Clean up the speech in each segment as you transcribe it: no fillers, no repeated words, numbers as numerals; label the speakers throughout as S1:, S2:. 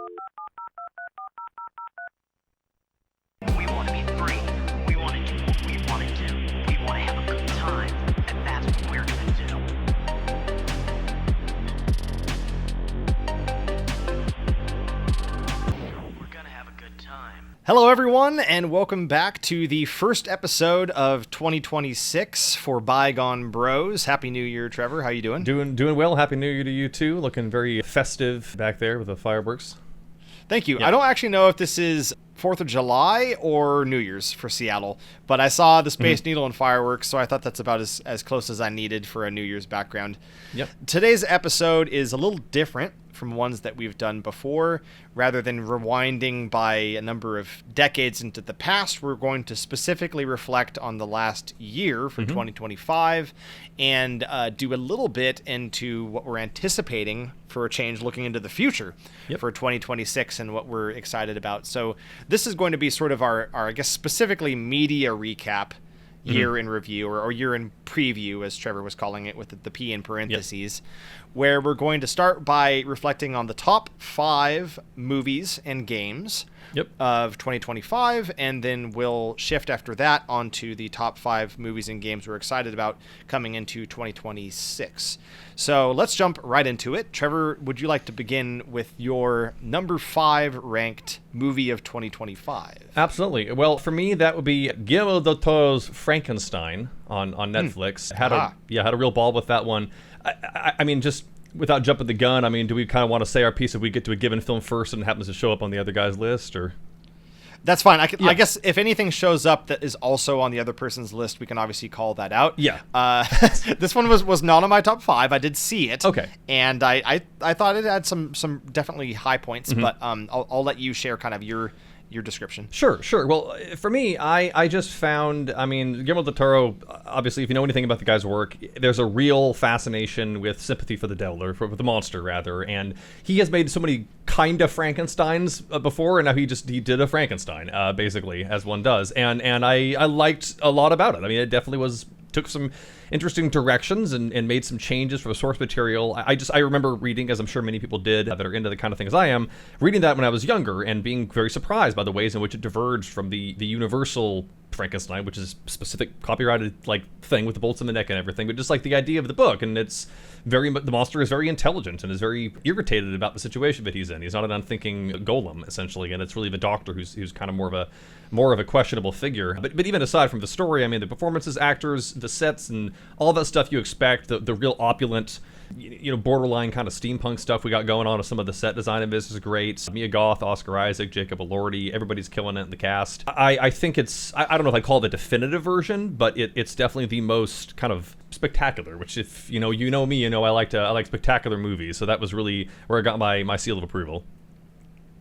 S1: We want to be free. We want to do what we want to do. We want to have a good time. And that's what we're going to do. We're going to have a good time.
S2: Hello, everyone, and welcome back to the first episode of 2026 for Bygone Bros. Happy New Year, Trevor. How you doing?
S3: Doing well. Happy New Year to you too. Looking very festive back there with the fireworks.
S2: Thank you.
S3: Yeah.
S2: I don't actually know if this is 4th of July or New Year's for Seattle, but I saw the Space Needle and fireworks, so I thought that's about as close as I needed for a New Year's background.
S3: Yep.
S2: Today's episode is a little different from ones that we've done before. Rather than rewinding by a number of decades into the past, we're going to specifically reflect on the last year for 2025 and do a little bit into what we're anticipating for a change looking into the future for 2026 and what we're excited about. So this is going to be sort of our I guess, specifically media recap year in review or year in preview, as Trevor was calling it, with the P in parentheses, where we're going to start by reflecting on the top 5 movies and games of 2025, and then we'll shift after that onto the top 5 movies and games we're excited about coming into 2026. So let's jump right into it. Trevor, would you like to begin with your number 5 ranked movie of 2025?
S3: Absolutely. Well, for me, that would be Guillermo del Toro's Frankenstein on Netflix. Had a real ball with that one. I mean, just without jumping the gun, I mean, do we kind of want to say our piece if we get to a given film first and it happens to show up on the other guy's list, or?
S2: That's fine. I guess if anything shows up that is also on the other person's list, we can obviously call that out.
S3: Yeah.
S2: This one was not on my top 5. I did see it.
S3: Okay.
S2: And I thought it had some definitely high points, but I'll let you share kind of your description.
S3: Sure. Well, for me, I just found, I mean, Guillermo del Toro, obviously, if you know anything about the guy's work, there's a real fascination with sympathy for the devil, or for the monster, rather, and he has made so many kind of Frankensteins before, and now he did a Frankenstein, basically, as one does, and I liked a lot about it. I mean, it definitely took some interesting directions and made some changes for the source material. I remember reading, as I'm sure many people did that are into the kind of things I am, reading that when I was younger and being very surprised by the ways in which it diverged from the universal Frankenstein, which is specific copyrighted thing with the bolts in the neck and everything, but just the idea of the book. And the monster is very intelligent and is very irritated about the situation that he's in. He's not an unthinking golem, essentially, and it's really the doctor who's kind of more of a questionable figure. But even aside from the story, I mean, the performances, actors, the sets, and all that stuff you expect, the real opulent, borderline kind of steampunk stuff we got going on with some of the set design of this is great. Mia Goth, Oscar Isaac, Jacob Elordi, everybody's killing it in the cast. I think I don't know if I call it the definitive version, but it's definitely the most kind of spectacular, which if you know me, I like spectacular movies, so that was really where I got my seal of approval.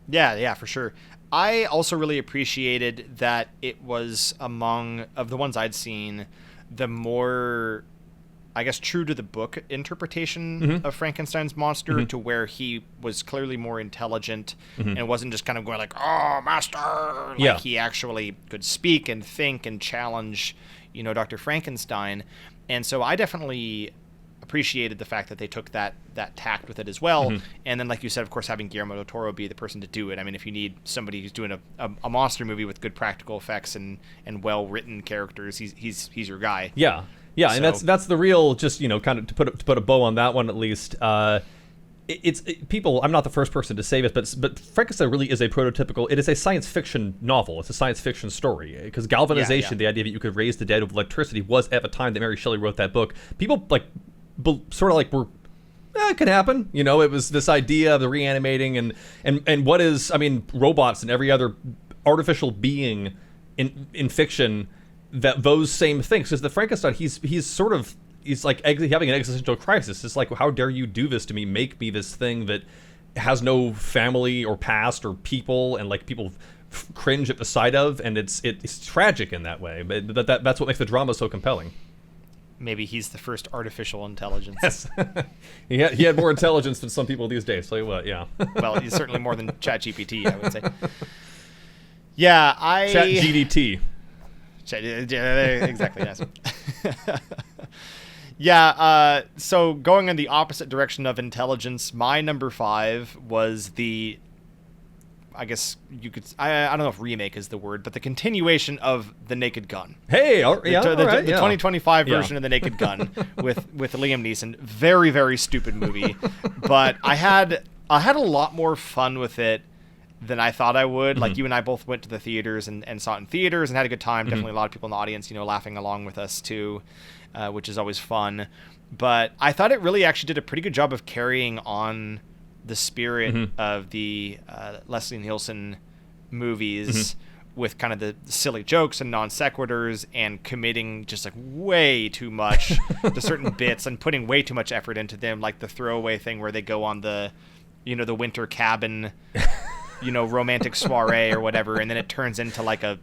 S2: Yeah, for sure. I also really appreciated that it was among, of the ones I'd seen, the more, I guess, true to the book interpretation of Frankenstein's monster, to where he was clearly more intelligent and wasn't just kind of going like, "Oh, master!" He actually could speak and think and challenge, Dr. Frankenstein. And so I definitely appreciated the fact that they took that tact with it as well. And then, like you said, of course, having Guillermo del Toro be the person to do it. I mean, if you need somebody who's doing a monster movie with good practical effects and well-written characters, he's your guy.
S3: Yeah, so. And that's the real, just kind of to put a bow on that one at least. People, I'm not the first person to say this, but Frankenstein really is it is a science fiction novel. It's a science fiction story, because galvanization, the idea that you could raise the dead with electricity, was at the time that Mary Shelley wrote that book. People were, it could happen. It was this idea of the reanimating and what is, I mean, robots and every other artificial being in fiction, that those same things. Because the Frankenstein, he's like having an existential crisis. It's like, how dare you do this to me? Make me this thing that has no family or past or people, and people cringe at the sight of, and it's tragic in that way. But that's what makes the drama so compelling.
S2: Maybe he's the first artificial intelligence.
S3: Yes. he had more intelligence than some people these days. Tell you what, yeah.
S2: Well, he's certainly more than ChatGPT, I would say. Yeah,
S3: ChatGDT.
S2: Exactly, yes. Yeah, so going in the opposite direction of intelligence, my number 5 was the I guess you could, I don't know if remake is the word, but the continuation of The Naked Gun.
S3: Hey,
S2: The 2025 version of The Naked Gun with Liam Neeson. Very, very stupid movie. But I had a lot more fun with it than I thought I would. Like, you and I both went to the theaters and saw it in theaters and had a good time. Definitely a lot of people in the audience, laughing along with us too, which is always fun. But I thought it really actually did a pretty good job of carrying on the spirit of the Leslie Nielsen movies with kind of the silly jokes and non sequiturs and committing just like way too much to certain bits and putting way too much effort into them, like the throwaway thing where they go on the the winter cabin romantic soiree or whatever, and then it turns into like a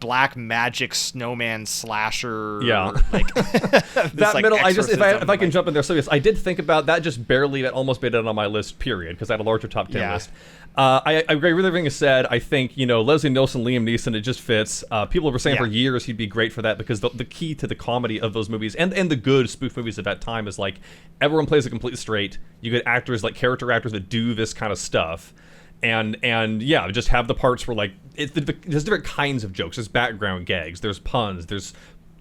S2: black magic snowman slasher.
S3: Yeah.
S2: Like
S3: that
S2: like
S3: middle, if I can
S2: like,
S3: jump in there. So yes, I did think about that, just barely. That almost made it on my list, period, because I had a larger top 10 list. I agree with everything you said. I think, Leslie Nielsen, Liam Neeson, it just fits. People were saying for years he'd be great for that, because the key to the comedy of those movies and the good spoof movies of that time is like everyone plays it completely straight. You get actors, like character actors, that do this kind of stuff. And yeah, just have the parts where like there's different kinds of jokes. There's background gags. There's puns. There's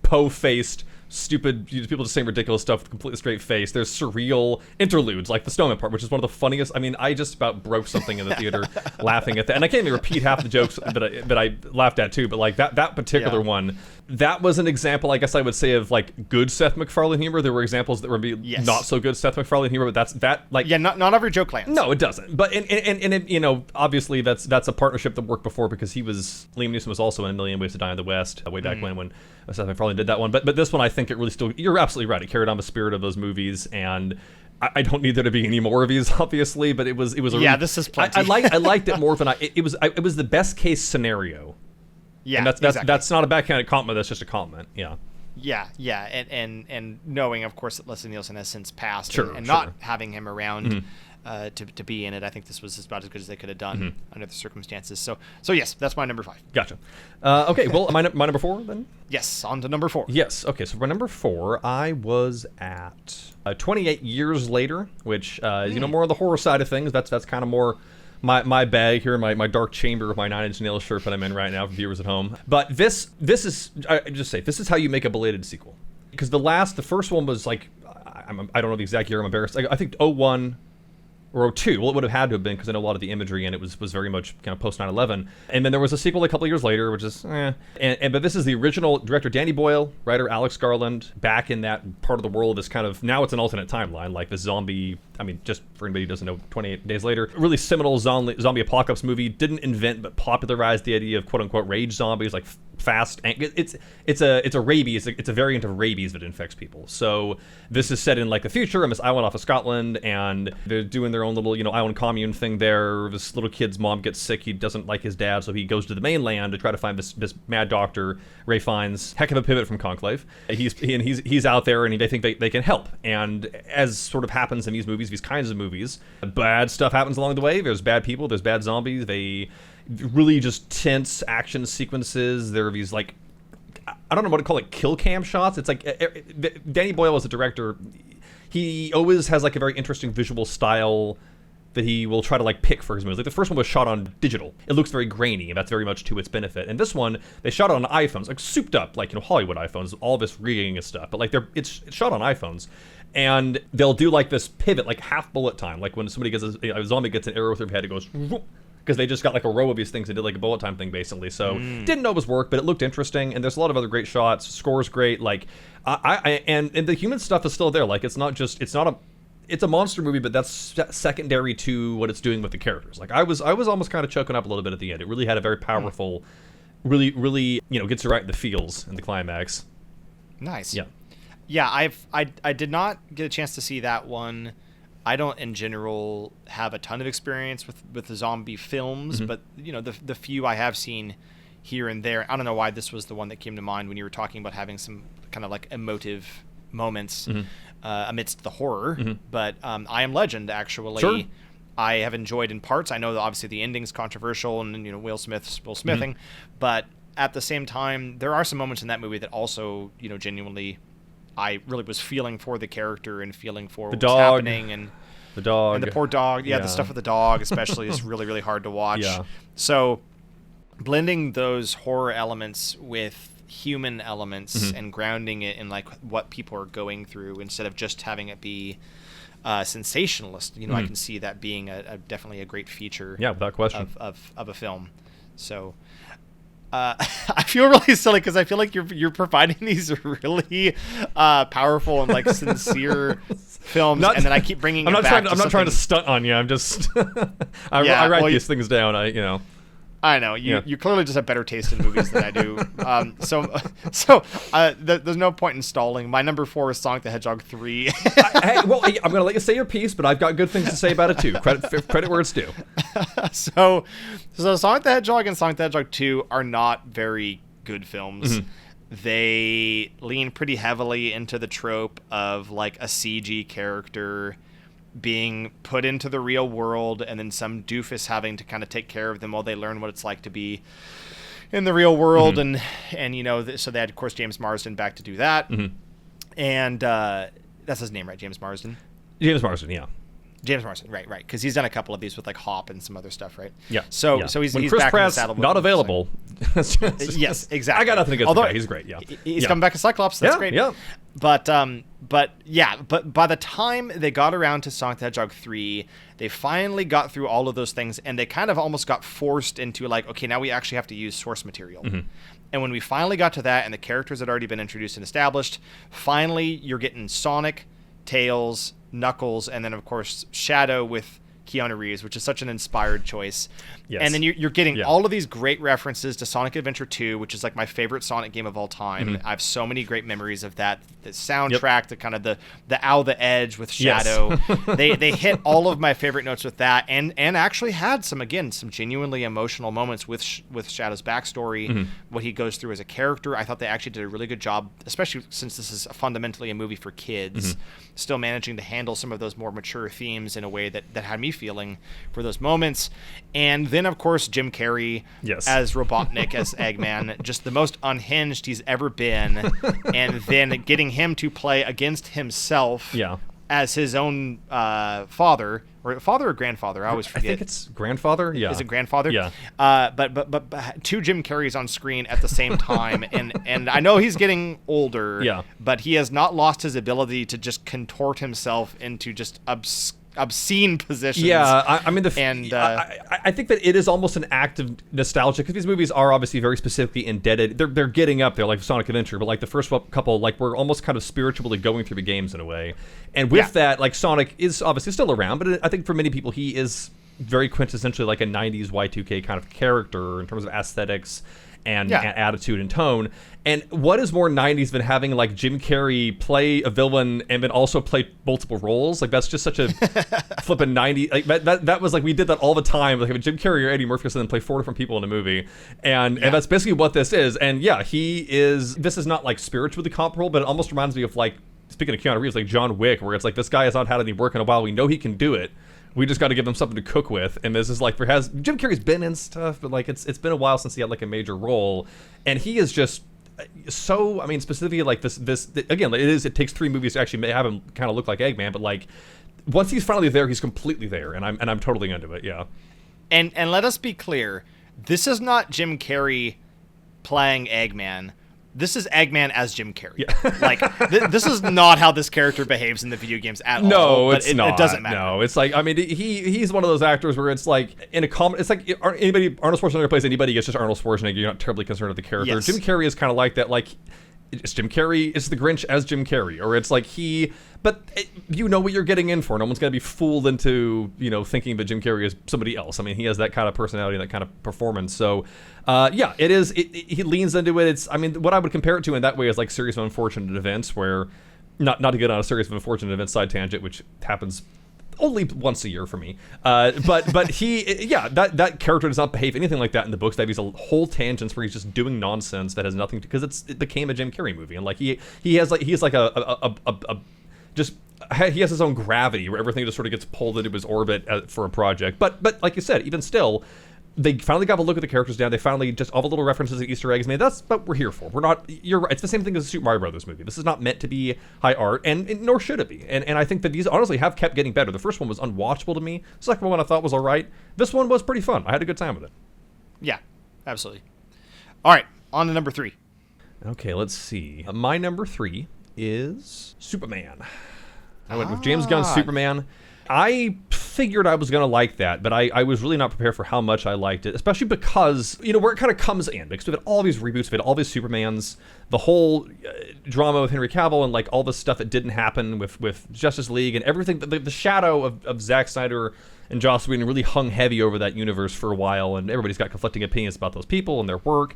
S3: po-faced, stupid people just saying ridiculous stuff with a completely straight face. There's surreal interludes, like the snowman part, which is one of the funniest. I mean, I just about broke something in the theater laughing at that, and I can't even repeat half the jokes that I laughed at too. But like that particular one, that was an example, I guess I would say, of like good Seth MacFarlane humor. There were examples that were not so good Seth MacFarlane humor, but not
S2: every joke lands.
S3: No, it doesn't. But and it, obviously that's a partnership that worked before, because Liam Neeson was also in A Million Ways to Die in the West way back when Seth MacFarlane did that one. But this one, I think it really still, you're absolutely right, it carried on the spirit of those movies, and I don't need there to be any more of these, obviously, but it was a really,
S2: this is plenty.
S3: I liked it more than it was the best case scenario. Yeah, and that's not a backhanded compliment. That's just a compliment. Yeah.
S2: Yeah, and knowing, of course, that Leslie Nielsen has since passed, and
S3: sure.
S2: not having him around to be in it, I think this was about as good as they could have done under the circumstances. So yes, that's my number 5.
S3: Gotcha. Okay, well, my number 4 then.
S2: Yes, on to number 4.
S3: Yes. Okay, so for number 4, I was at 28 Years Later, which more on the horror side of things. That's kind of more my bag here, my dark chamber of my 9 Inch Nails shirt that I'm in right now for viewers at home. But this is, I just say, this is how you make a belated sequel. Because the first one was like, I don't know the exact year, I'm embarrassed. I think 01 or 02. Well, it would have had to have been, because I know a lot of the imagery, and it was very much kind of post 9/11. And then there was a sequel a couple of years later, which is but this is the original director, Danny Boyle, writer Alex Garland, back in that part of the world. This kind of, now it's an alternate timeline, like this zombie, I mean, just for anybody who doesn't know, 28 Days Later, really seminal zombie apocalypse movie. Didn't invent but popularized the idea of quote unquote rage zombies, like fast. It's a rabies. It's a variant of rabies that infects people. So this is set in like the future on this island off of Scotland, and they're doing their own little island commune thing there. This little kid's mom gets sick. He doesn't like his dad, so he goes to the mainland to try to find this mad doctor. Ray Fiennes, heck of a pivot from Conclave. He's out there, and they think they can help. And as sort of happens in these movies, these kinds of movies, bad stuff happens along the way. There's bad people. There's bad zombies. They really just tense action sequences. There are these like, I don't know what to call it, kill cam shots. It's like Danny Boyle as a director, he always has like a very interesting visual style that he will try to like pick for his movies. Like the first one was shot on digital. It looks very grainy, and that's very much to its benefit. And this one, they shot it on iPhones, like souped up, like Hollywood iPhones, all this rigging and stuff. But like it's shot on iPhones, and they'll do like this pivot, like half bullet time, like when somebody gets a zombie gets an arrow through their head, it goes. Because they just got like a row of these things and did like a bullet time thing basically. So didn't always work, but it looked interesting. And there's a lot of other great shots. Score's great. Like and the human stuff is still there. Like it's a monster movie, but that's secondary to what it's doing with the characters. Like I was almost kind of choking up a little bit at the end. It really had a very powerful, really gets you right in the feels in the climax.
S2: Nice.
S3: Yeah.
S2: I did not get a chance to see that one. I don't, in general, have a ton of experience with the zombie films, but the few I have seen here and there, I don't know why this was the one that came to mind when you were talking about having some kind of like emotive moments amidst the horror. But I Am Legend, actually,
S3: sure.
S2: I have enjoyed in parts. I know that obviously the ending's controversial, and Will Smithing, but at the same time, there are some moments in that movie that also genuinely, I really was feeling for the character and feeling for what was happening, and
S3: The dog.
S2: And the poor dog. Yeah,
S3: Yeah.
S2: the stuff with the dog especially is really, really hard to watch.
S3: Yeah.
S2: So blending those horror elements with human elements and grounding it in like what people are going through instead of just having it be sensationalist, I can see that being a definitely a great feature.
S3: Yeah, without question.
S2: Of a film. So I feel really silly because I feel like you're providing these really powerful and like sincere films, and then I keep bringing.
S3: I'm
S2: it
S3: not
S2: back
S3: trying.
S2: to
S3: I'm not trying to
S2: something-
S3: stunt on you. I'm just. I write these things down.
S2: I know you clearly just have better taste in movies than I do. There's no point in stalling. My number 4 is Sonic the Hedgehog 3.
S3: I'm gonna let you say your piece, but I've got good things to say about it too. Credit where it's due.
S2: So Sonic the Hedgehog and Sonic the Hedgehog 2 are not very good films. They lean pretty heavily into the trope of like a CG character being put into the real world and then some doofus having to kind of take care of them while they learn what it's like to be in the real world. And so they had, of course, James Marsden back to do that. And that's his name, right? James Marsden?
S3: James Marsden, yeah.
S2: James Marsden, right, because he's done a couple of these with like Hop and some other stuff, right?
S3: Yeah.
S2: So
S3: yeah.
S2: he's
S3: Chris
S2: back
S3: Pratt's
S2: in the saddle.
S3: not available.
S2: Yes, exactly.
S3: I got nothing against the guy. He's great. Yeah.
S2: He's come back as Cyclops. That's great.
S3: Yeah.
S2: But by the time they got around to Sonic the Hedgehog 3, they finally got through all of those things, and they kind of almost got forced into like, okay, now we actually have to use source material. And when we finally got to that, and the characters had already been introduced and established, finally you're getting Sonic, Tails, Knuckles, and then of course Shadow with Keanu Reeves, which is such an inspired choice.
S3: Yes.
S2: And then you're getting all of these great references to Sonic Adventure 2, which is like my favorite Sonic game of all time. I have so many great memories of that. The soundtrack, the kind of the Owl the Edge with Shadow. Yes. they hit all of my favorite notes with that, and actually had some genuinely emotional moments with Shadow's backstory, what he goes through as a character. I thought they actually did a really good job, especially since this is fundamentally a movie for kids, still managing to handle some of those more mature themes in a way that had me feeling for those moments. And then, of course, Jim Carrey as Robotnik, as Eggman, just the most unhinged he's ever been. And then getting him to play against himself as his own father or grandfather. I always forget.
S3: I think it's grandfather. Yeah.
S2: Is it grandfather?
S3: Yeah.
S2: But 2 Jim Carreys on screen at the same time. and I know he's getting older.
S3: Yeah.
S2: But he has not lost his ability to just contort himself into just obscene positions.
S3: Yeah, I mean, I think that it is almost an act of nostalgia, because these movies are obviously very specifically indebted. They're getting up there, like Sonic Adventure, but like the first couple, like we're almost kind of spiritually going through the games in a way. And with that, like Sonic is obviously still around, but I think for many people he is very quintessentially like a 90s Y2K kind of character in terms of aesthetics and attitude and tone. And what is more 90s than having like Jim Carrey play a villain and then also play multiple roles? Like that's just such a flippin' 90s. Like that was like, we did that all the time. Like Jim Carrey or Eddie Murphy and then play 4 different people in a movie. And that's basically what this is. And this is not like spiritually comparable, but it almost reminds me of like, speaking of Keanu Reeves, like John Wick, where it's like, this guy has not had any work in a while. We know he can do it. We just got to give him something to cook with. And this is like, Jim Carrey's been in stuff, but like it's been a while since he had like a major role. And he is just so, I mean, specifically like this again, it takes 3 movies to actually have him kind of look like Eggman, but like once he's finally there, he's completely there. And I'm totally into it. Yeah.
S2: And let us be clear. This is not Jim Carrey playing Eggman. This is Eggman as Jim Carrey. Yeah. Like, this is not how this character behaves in the video games at all.
S3: No, it's not.
S2: It doesn't matter.
S3: No, it's like, I mean, he's one of those actors where it's like, in a comedy, it's like, Arnold Schwarzenegger plays anybody, it's just Arnold Schwarzenegger, you're not terribly concerned with the character.
S2: Yes.
S3: Jim Carrey is kind of like that, like, it's Jim Carrey, it's the Grinch as Jim Carrey, or it's like you know what you're getting in for. No one's going to be fooled into, thinking that Jim Carrey is somebody else. I mean, he has that kind of personality and that kind of performance. So, it is, he leans into it. It's, I mean, what I would compare it to in that way is like Series of Unfortunate Events, where, not to get on a Series of Unfortunate Events side tangent, which happens only once a year for me. But he, that character does not behave anything like that in the books. That he's a whole tangents where he's just doing nonsense that has nothing to, because it became a Jim Carrey movie. And like he has like he has his own gravity where everything just sort of gets pulled into his orbit for a project. But like you said, even still, they finally got a look at the characters down. They finally just all the little references and Easter eggs. Man, that's what we're here for. We're not. You're right. It's the same thing as a Super Mario Brothers movie. This is not meant to be high art, and nor should it be. And I think that these honestly have kept getting better. The first one was unwatchable to me. The second one I thought was all right. This one was pretty fun. I had a good time with it.
S2: Yeah, absolutely. All right, on to number 3.
S3: Okay, let's see. My number 3 is Superman. I went with James Gunn's Superman. I figured I was going to like that, but I was really not prepared for how much I liked it, especially because, where it kind of comes in. Because we've had all these reboots, we've had all these Supermans, the whole drama with Henry Cavill, and like all the stuff that didn't happen with Justice League and everything. The shadow of Zack Snyder and Joss Whedon really hung heavy over that universe for a while, and everybody's got conflicting opinions about those people and their work.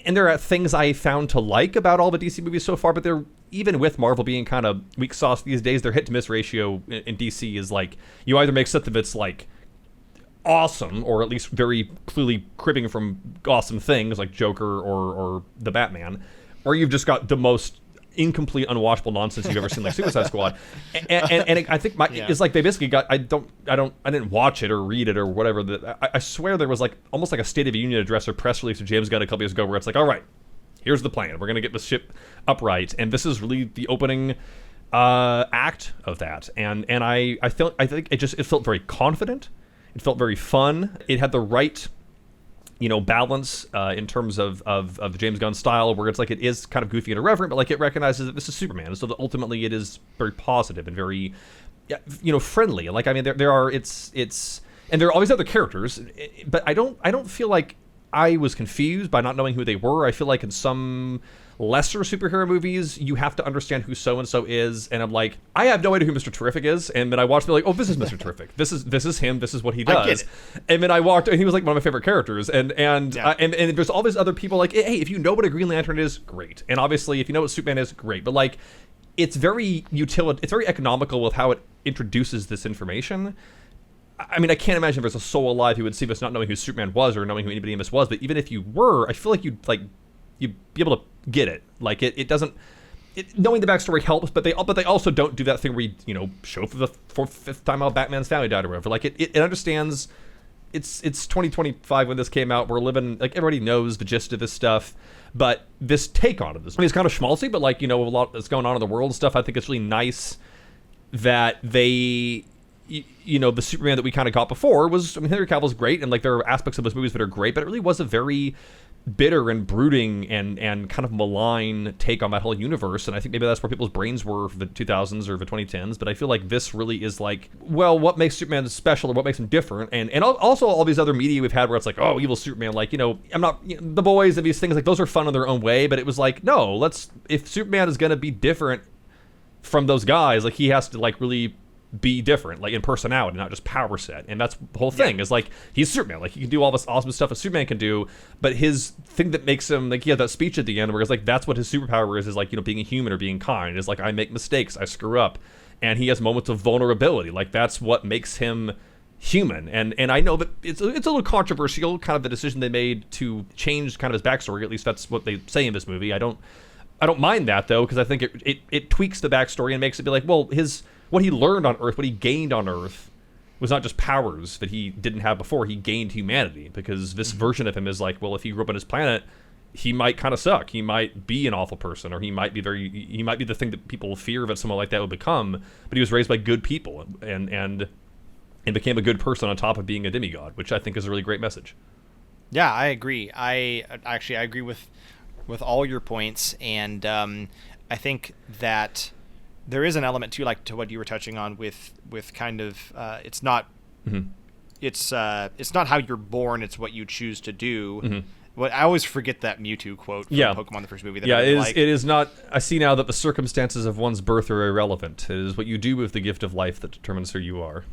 S3: And there are things I found to like about all the DC movies so far, but they're, even with Marvel being kind of weak sauce these days, their hit-to-miss ratio in DC is like, you either make something that's like awesome, or at least very clearly cribbing from awesome things like Joker or the Batman, or you've just got the most incomplete, unwatchable nonsense you've ever seen, like Suicide Squad. And I think it's like they basically got, I didn't watch it or read it or whatever. I swear there was like almost like a State of the Union address or press release of James Gunn a couple years ago where it's like, all right, here's the plan. We're going to get the ship upright. And this is really the opening act of that. And I think it felt very confident. It felt very fun. It had the right balance in terms of the James Gunn style, where it's like it is kind of goofy and irreverent, but like it recognizes that this is Superman, and so that ultimately it is very positive and very, friendly. Like, I mean, there are and there are all these other characters, but I don't feel like I was confused by not knowing who they were. I feel like in some lesser superhero movies, you have to understand who so-and-so is, and I'm like, I have no idea who Mr. Terrific is, and then I watched, like, oh, this is Mr. Terrific. This is him. This is what he does.
S2: I get it.
S3: And then I walked, and he was like one of my favorite characters, and there's all these other people like, hey, if you know what a Green Lantern is, great, and obviously if you know what Superman is, great, but like, it's very it's very economical with how it introduces this information. I mean, I can't imagine there's a soul alive who would see this not knowing who Superman was or knowing who anybody in this was, but even if you were, I feel like you'd be able to get it. Like, it doesn't... knowing the backstory helps, but they also don't do that thing where you show for the fifth time how Batman's family died or whatever. Like, it understands... It's 2025 when this came out. We're living... Like, everybody knows the gist of this stuff, but this take on it... I mean, it's kind of schmaltzy, but, like, a lot that's going on in the world and stuff, I think it's really nice that they... the Superman that we kind of got before was... I mean, Henry Cavill's great, and, like, there are aspects of those movies that are great, but it really was a very... bitter and brooding and kind of malign take on that whole universe, and I think maybe that's where people's brains were for the 2000s or the 2010s, but I feel like this really is like, well, what makes Superman special or what makes him different, and also all these other media we've had where it's like, oh, evil Superman, like, I'm not, The Boys and these things, like, those are fun in their own way, but it was like, no, if Superman is going to be different from those guys, like, he has to, like, really be different, like, in personality, not just power set. And that's the whole thing, is like, he's Superman, like, he can do all this awesome stuff that Superman can do, but his thing that makes him, like, he had that speech at the end where it's like, that's what his superpower is like, being a human or being kind, is like, I make mistakes, I screw up, and he has moments of vulnerability. Like, that's what makes him human. And I know that it's a little controversial, kind of the decision they made to change kind of his backstory. At least that's what they say in this movie. I don't mind that, though, because I think it tweaks the backstory and makes it be like, well, what he learned on Earth, what he gained on Earth, was not just powers that he didn't have before. He gained humanity, because this version of him is like, well, if he grew up on his planet, he might kind of suck. He might be an awful person, or he might be the thing that people fear that someone like that would become. But he was raised by good people and became a good person on top of being a demigod, which I think is a really great message.
S2: Yeah, I agree. I agree with all your points, and I think that there is an element too, like to what you were touching on with kind of it's not it's not how you're born, it's what you choose to do. What I always forget that Mewtwo quote from Pokemon the first movie. That
S3: it is not. I see now that the circumstances of one's birth are irrelevant. It is what you do with the gift of life that determines who you are.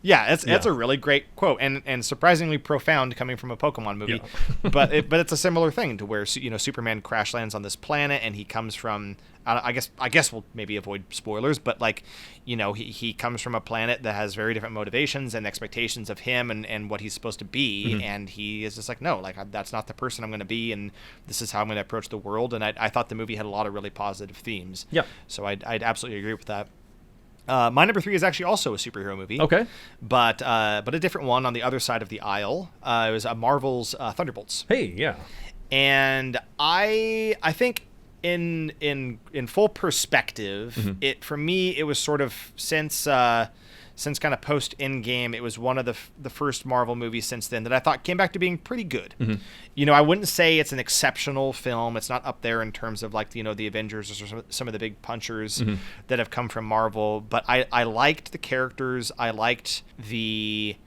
S2: Yeah, it's a really great quote, and surprisingly profound coming from a Pokemon movie. Yeah. but it's a similar thing to where Superman crash lands on this planet, and he comes from I guess we'll maybe avoid spoilers, but like he comes from a planet that has very different motivations and expectations of him and what he's supposed to be, and he is just like, no, like that's not the person I'm going to be, and this is how I'm going to approach the world. And I thought the movie had a lot of really positive themes.
S3: Yeah.
S2: So I'd absolutely agree with that. My number 3 is actually also a superhero movie.
S3: Okay.
S2: But a different one on the other side of the aisle. It was Marvel's Thunderbolts.
S3: Hey, yeah.
S2: And I think in full perspective, it for me it was sort of since kind of post Endgame, it was one of the first Marvel movies since then that I thought came back to being pretty good. You know, I wouldn't say it's an exceptional film. It's not up there in terms of like, you know, the Avengers or some of the big punchers that have come from Marvel, but I liked the characters. I liked the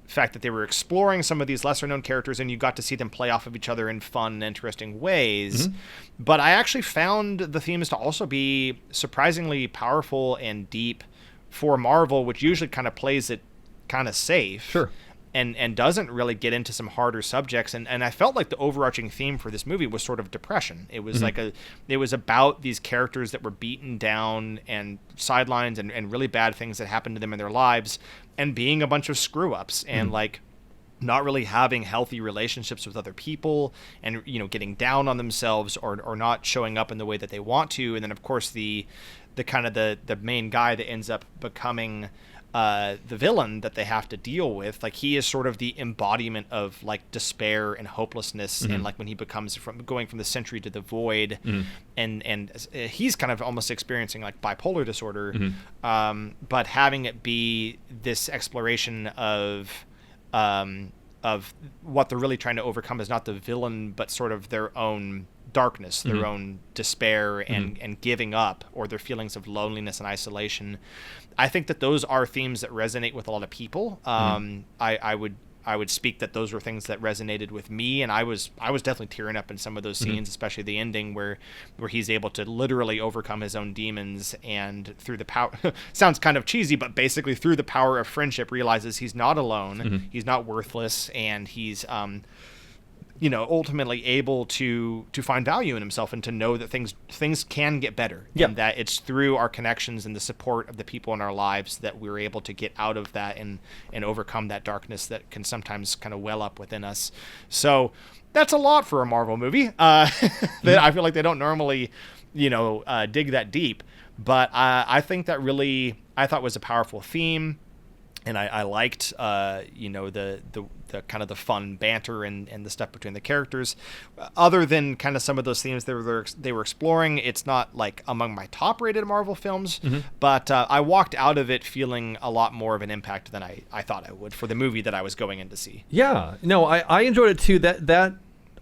S2: fact that they were exploring some of these lesser known characters and you got to see them play off of each other in fun and interesting ways. But I actually found the themes to also be surprisingly powerful and deep for Marvel, which usually kind of plays it kind of safe.
S3: Sure.
S2: And doesn't really get into some harder subjects. And I felt like the overarching theme for this movie was sort of depression. It was it was about these characters that were beaten down and sidelined and really bad things that happened to them in their lives and being a bunch of screw ups and like not really having healthy relationships with other people and, you know, getting down on themselves or not showing up in the way that they want to. And then of course the kind of the main guy that ends up becoming the villain that they have to deal with, like he is sort of the embodiment of like despair and hopelessness, and like when he becomes going from the Sentry to the Void, and he's kind of almost experiencing like bipolar disorder, but having it be this exploration of what they're really trying to overcome is not the villain, but sort of their own darkness, their own despair and giving up, or their feelings of loneliness and isolation. I think that those are themes that resonate with a lot of people. I would speak that those were things that resonated with me, and I was definitely tearing up in some of those scenes, especially the ending where he's able to literally overcome his own demons, and through the power sounds kind of cheesy, but basically through the power of friendship realizes he's not alone, he's not worthless, and he's you know, ultimately able to find value in himself and to know that things can get better. And that it's through our connections and the support of the people in our lives that we're able to get out of that and overcome that darkness that can sometimes kind of well up within us. So that's a lot for a Marvel movie that I feel like they don't normally, you know, dig that deep. But I think that really, I thought was a powerful theme. And I liked, you know, the kind of the fun banter and the stuff between the characters. Other than kind of some of those themes they were exploring, it's not like among my top-rated Marvel films, but I walked out of it feeling a lot more of an impact than I thought I would for the movie that I was going in to see.
S3: Yeah, no, I enjoyed it too. That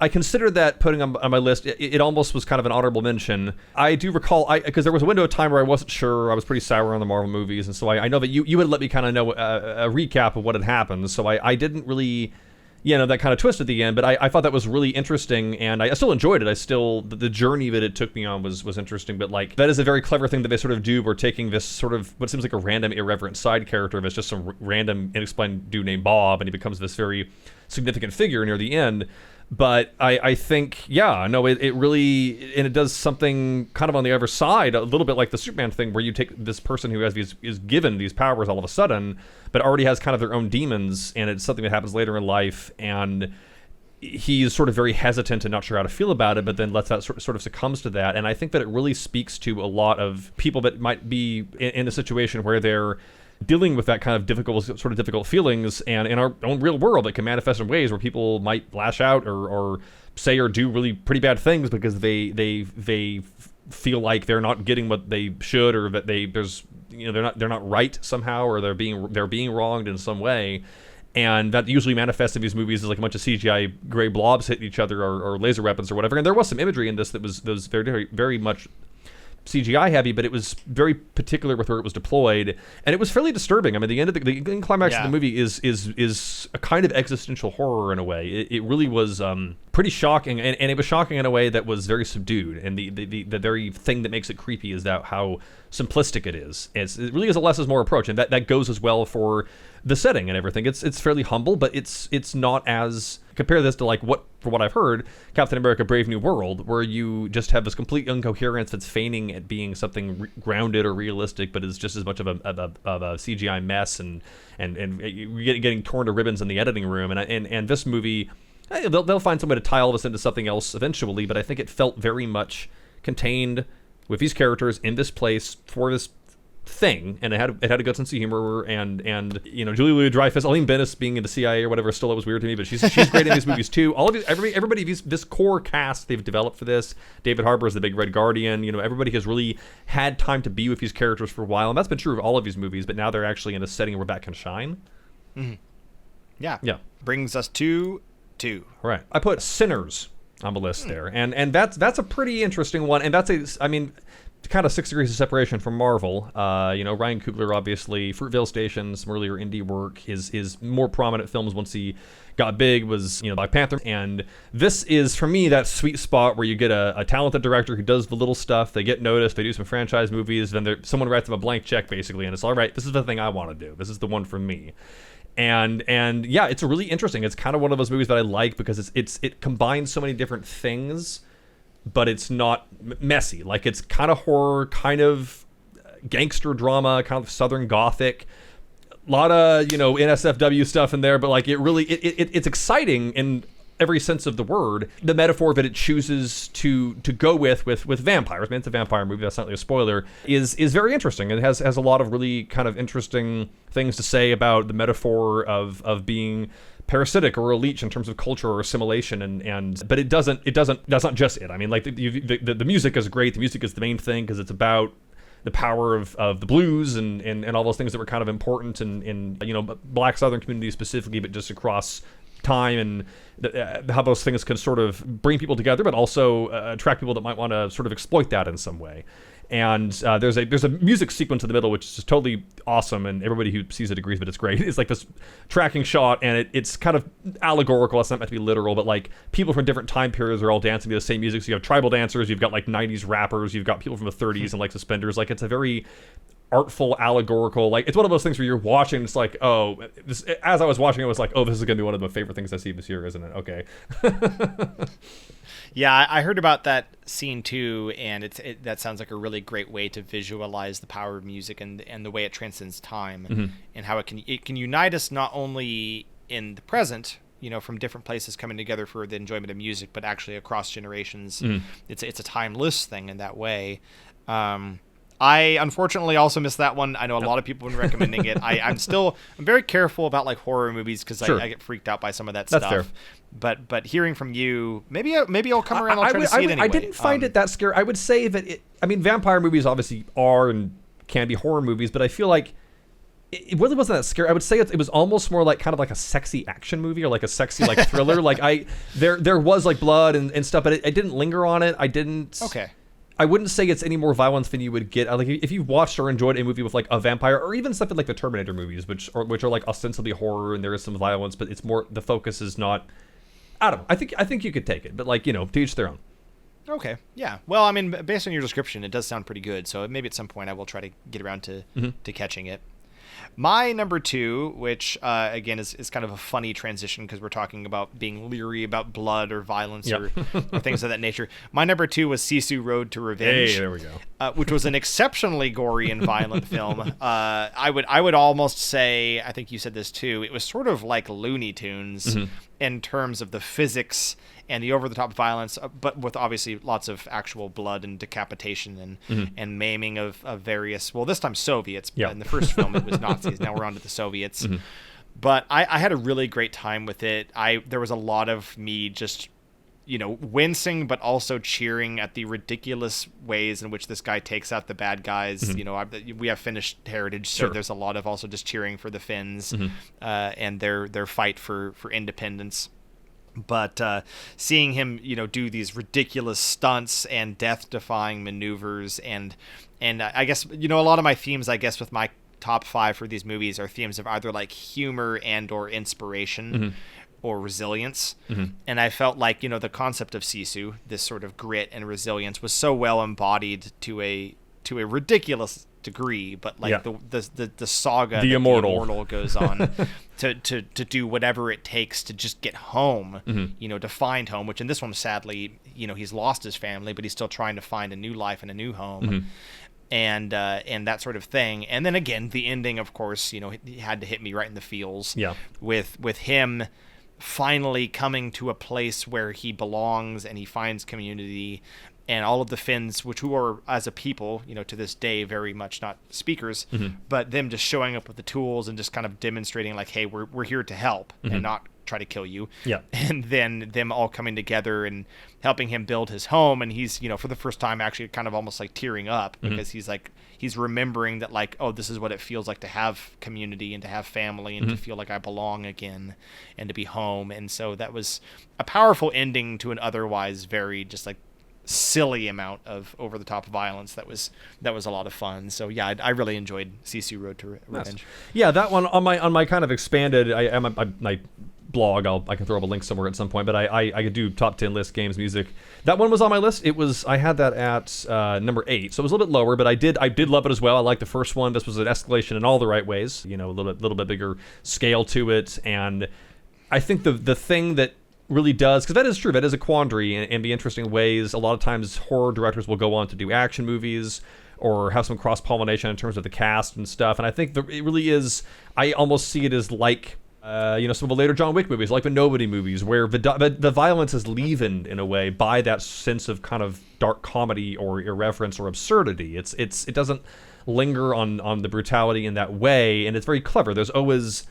S3: I considered that putting on my list. It almost was kind of an honorable mention. I do recall, because there was a window of time where I wasn't sure. I was pretty sour on the Marvel movies, and so I know that you had let me kind of know a recap of what had happened. So I didn't really, you know, that kind of twist at the end. But I thought that was really interesting, and I still enjoyed it. The journey that it took me on was interesting. But like that is a very clever thing that they sort of do. We're taking this sort of what seems like a random, irreverent side character of it's just some random, unexplained dude named Bob, and he becomes this very significant figure near the end. But I think, yeah, no, it really, and it does something kind of on the other side, a little bit like the Superman thing, where you take this person who is given these powers all of a sudden, but already has kind of their own demons, and it's something that happens later in life, and he's sort of very hesitant and not sure how to feel about it, but then lets that sort of succumbs to that. And I think that it really speaks to a lot of people that might be in a situation where they're dealing with that kind of difficult feelings, and in our own real world it can manifest in ways where people might lash out or say or do really pretty bad things because they feel like they're not getting what they should, or that they're not right somehow, or they're being wronged in some way. And that usually manifests in these movies as like a bunch of CGI gray blobs hitting each other, or laser weapons or whatever. And there was some imagery in this that was very, very much CGI heavy, but it was very particular with where it was deployed, and it was fairly disturbing. I mean, the end climax of the movie is a kind of existential horror in a way. It really was pretty shocking, and it was shocking in a way that was very subdued. And the very thing that makes it creepy is that how simplistic it is. It really is a less is more approach, and that goes as well for the setting and everything. It's fairly humble, but it's not as, compare this to like for what I've heard, Captain America: Brave New World, where you just have this complete incoherence that's feigning at being something grounded or realistic, but is just as much of a CGI mess, and getting torn to ribbons in the editing room. And this movie, they'll find some way to tie all this into something else eventually, but I think it felt very much contained with these characters in this place for this thing, and it had a good sense of humor, and Julia Louis-Dreyfus, Aline Bennis being in the CIA or whatever still was weird to me, but she's great in these movies too. All of these, everybody this core cast they've developed for this. David Harbour is the Big Red Guardian. Everybody has really had time to be with these characters for a while, and that's been true of all of these movies. But now they're actually in a setting where that can shine.
S2: Mm-hmm. Yeah.
S3: Brings
S2: us to 2.
S3: Right. I put Sinners on the list there, and that's a pretty interesting one, and kind of 6 degrees of separation from Marvel. Ryan Coogler, obviously, Fruitvale Station, some earlier indie work. His more prominent films once he got big was, Black Panther. And this is, for me, that sweet spot where you get a talented director who does the little stuff. They get noticed. They do some franchise movies. Then someone writes them a blank check, basically, and it's all right. This is the thing I want to do. This is the one for me. And yeah, it's really interesting. It's kind of one of those movies that I like because it combines so many different things, but it's not messy. Like, it's kind of horror, kind of gangster drama, kind of Southern Gothic. A lot of, NSFW stuff in there, but like it's exciting in every sense of the word. The metaphor that it chooses to go with vampires, I mean, it's a vampire movie, that's not really a spoiler, is very interesting. It has a lot of really kind of interesting things to say about the metaphor of being parasitic or a leech in terms of culture or assimilation, but that's not just it. I mean, like the music is great. The music is the main thing because it's about the power of the blues and all those things that were kind of important in Black Southern communities specifically, but just across time, and how those things can sort of bring people together, but also attract people that might want to sort of exploit that in some way. And there's a music sequence in the middle which is just totally awesome, and everybody who sees it agrees that it's great. It's like this tracking shot, and it's kind of allegorical. It's not meant to be literal, but like people from different time periods are all dancing to the same music. So you have tribal dancers, you've got like 90s rappers, you've got people from the 30s and like suspenders. Like, it's a very artful, allegorical, like, it's one of those things where you're watching, it's like, oh, this, as I was watching, it was like, oh, this is gonna be one of my favorite things I see this year, isn't it? Okay.
S2: Yeah, I heard about that scene too, and that sounds like a really great way to visualize the power of music and the way it transcends time, and how it can unite us not only in the present, from different places coming together for the enjoyment of music, but actually across generations. It's a timeless thing in that way. I unfortunately also missed that one. I know a lot of people have been recommending it. I'm very careful about like horror movies because I get freaked out by some of that stuff.
S3: Fair.
S2: But hearing from you, maybe I'll come around. I'll try to see it anyway.
S3: I didn't find it that scary. I would say that vampire movies obviously are and can be horror movies, but I feel like it really wasn't that scary. I would say it was almost more like kind of like a sexy action movie or like a sexy like thriller. Like there was like blood and stuff, but I didn't linger on it. I didn't.
S2: Okay.
S3: I wouldn't say it's any more violence than you would get. Like, if you've watched or enjoyed a movie with like a vampire, or even something like the Terminator movies, which are like ostensibly horror and there is some violence, but it's more, the focus is not. I don't know. I think you could take it, but like, to each their own.
S2: Okay. Yeah. Well, I mean, based on your description, it does sound pretty good. So maybe at some point I will try to get around to catching it. My number 2, which again is kind of a funny transition because we're talking about being leery about blood or violence or things of that nature. My number 2 was Sisu Road to Revenge.
S3: Hey, there we go.
S2: Which was an exceptionally gory and violent film. I would almost say, I think you said this too, it was sort of like Looney Tunes in terms of the physics and the over-the-top violence, but with obviously lots of actual blood and decapitation and maiming of various, well, this time Soviets.
S3: Yeah.
S2: In the first film, it was Nazis. Now we're on to the Soviets. But I had a really great time with it. There was a lot of me just, wincing, but also cheering at the ridiculous ways in which this guy takes out the bad guys. We have Finnish heritage, so there's a lot of also just cheering for the Finns and their fight for independence. But seeing him, do these ridiculous stunts and death-defying maneuvers, and I guess, a lot of my themes, I guess, with my top 5 for these movies are themes of either like humor and or inspiration or resilience. And I felt like, the concept of Sisu, this sort of grit and resilience, was so well embodied to a ridiculous degree, but like the saga, the immortal goes on to do whatever it takes to just get home, to find home, which in this one, sadly, he's lost his family, but he's still trying to find a new life and a new home. And that sort of thing. And then again, the ending, of course, he had to hit me right in the feels with him finally coming to a place where he belongs and he finds community. and all of the Finns, who are as a people, to this day very much not speakers, but them just showing up with the tools and just kind of demonstrating like, hey, we're here to help and not try to kill you.
S3: Yeah.
S2: And then them all coming together and helping him build his home, and he's for the first time actually kind of almost like tearing up because he's remembering that like, oh, this is what it feels like to have community and to have family and to feel like I belong again and to be home. And so that was a powerful ending to an otherwise very just like silly amount of over the top violence that was a lot of fun. So yeah, I really enjoyed Sisu Road to Revenge.
S3: Nice. Yeah, that one on my kind of expanded my blog, I can throw up a link somewhere at some point, but I could do top 10 list games music. That one was on my list. I had that at number 8, so it was a little bit lower, but I did love it as well. I liked the first one. This was an escalation in all the right ways, a little bit bigger scale to it, and I think the thing that really does, because that is true, that is a quandary and be interesting ways. A lot of times horror directors will go on to do action movies or have some cross-pollination in terms of the cast and stuff, and I think it really is, I almost see it as like some of the later John Wick movies, like the Nobody movies, where the violence is leavened in a way by that sense of kind of dark comedy or irreverence or absurdity. It doesn't linger on the brutality in that way, and it's very clever. There's always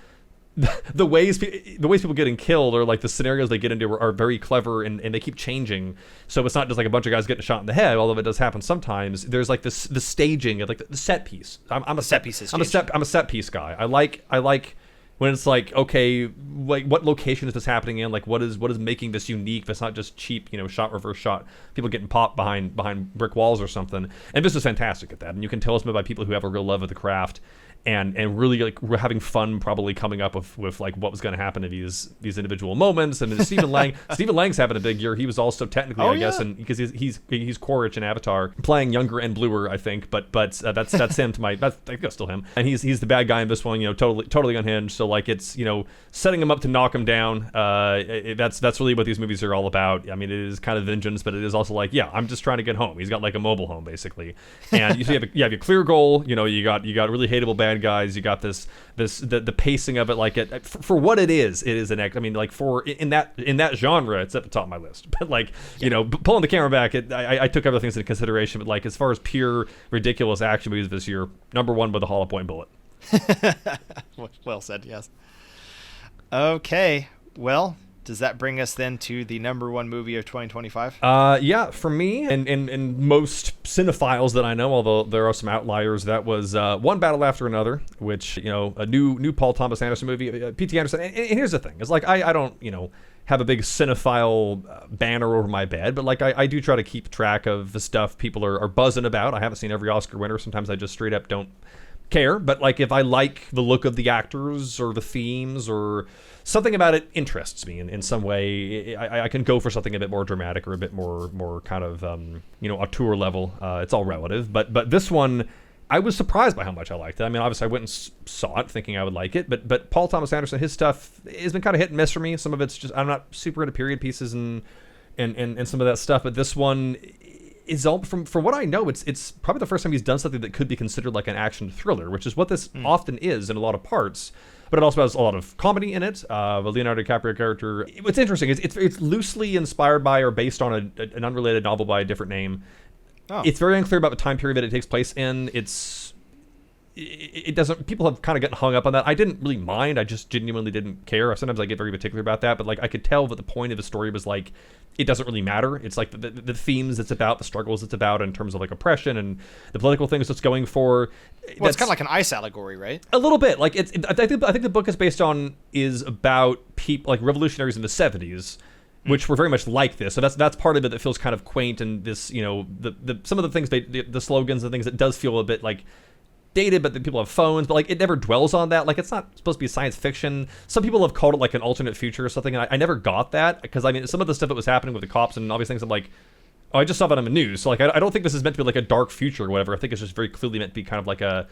S3: the ways people getting killed, or like the scenarios they get into are very clever, and they keep changing. So it's not just like a bunch of guys getting shot in the head, although it does happen sometimes. There's like the staging of like the set piece. I'm a set piece guy. I like when it's like, okay, like what location is this happening in? Like what is making this unique? That's not just cheap, reverse shot, people getting popped behind brick walls or something. And this is fantastic at that. And you can tell it's made by people who have a real love of the craft. And really like we're having fun probably coming up with like what was going to happen to these individual moments. And Stephen Lang's having a big year. He was also technically I guess, and because he's Quaritch in Avatar, playing younger and bluer, I think, but that's him to my, I think that's still him, and he's the bad guy in this one, totally unhinged. So like it's setting him up to knock him down. That's really what these movies are all about. I mean, it is kind of vengeance, but it is also like, yeah, I'm just trying to get home. He's got like a mobile home basically, and you have a clear goal. You got really hateable bad guys. You got the pacing of it, like for what it is an act. I mean, like for in that genre, it's at the top of my list. But like pulling the camera back, I took other things into consideration. But like as far as pure ridiculous action movies this year, number 1 with a hollow point bullet.
S2: Well said. Yes. Okay. Well, does that bring us then to the number 1 movie of 2025?
S3: Yeah, for me and most cinephiles that I know, although there are some outliers, that was One Battle After Another, which, a new Paul Thomas Anderson movie, P.T. Anderson. And here's the thing. It's like, I don't, have a big cinephile banner over my bed, but like I do try to keep track of the stuff people are buzzing about. I haven't seen every Oscar winner. Sometimes I just straight up don't care, but like if I like the look of the actors or the themes or something about it interests me in some way, I can go for something a bit more dramatic or a bit more kind of auteur level. It's all relative, but this one I was surprised by how much I liked it. I mean, obviously I went and saw it thinking I would like it, but Paul Thomas Anderson, his stuff has been kind of hit and miss for me. Some of it's just, I'm not super into period pieces and some of that stuff, but this one is all from what I know, it's probably the first time he's done something that could be considered like an action thriller, which is what this often is in a lot of parts. But it also has a lot of comedy in it. The Leonardo DiCaprio character. What's interesting is it's loosely inspired by or based on an unrelated novel by a different name. Oh. It's very unclear about the time period that it takes place in. It doesn't. People have kind of gotten hung up on that. I didn't really mind. I just genuinely didn't care. Sometimes I get very particular about that, but like I could tell that the point of the story was like, it doesn't really matter. It's like the themes it's about, the struggles it's about in terms of like oppression and the political things it's going for.
S2: Well, it's kind of like an ice allegory, right?
S3: A little bit. Like I think the book is about people like revolutionaries in the 70s. Which were very much like this, so that's part of it that feels kind of quaint, and this the some of the things the slogans and things, it does feel a bit like dated, but the people have phones, but like it never dwells on that. Like it's not supposed to be science fiction. Some people have called it like an alternate future or something, and I never got that, because I mean some of the stuff that was happening with the cops and all these things, I'm like, oh, I just saw that on the news. So like I don't think this is meant to be like a dark future or whatever. I think it's just very clearly meant to be kind of like a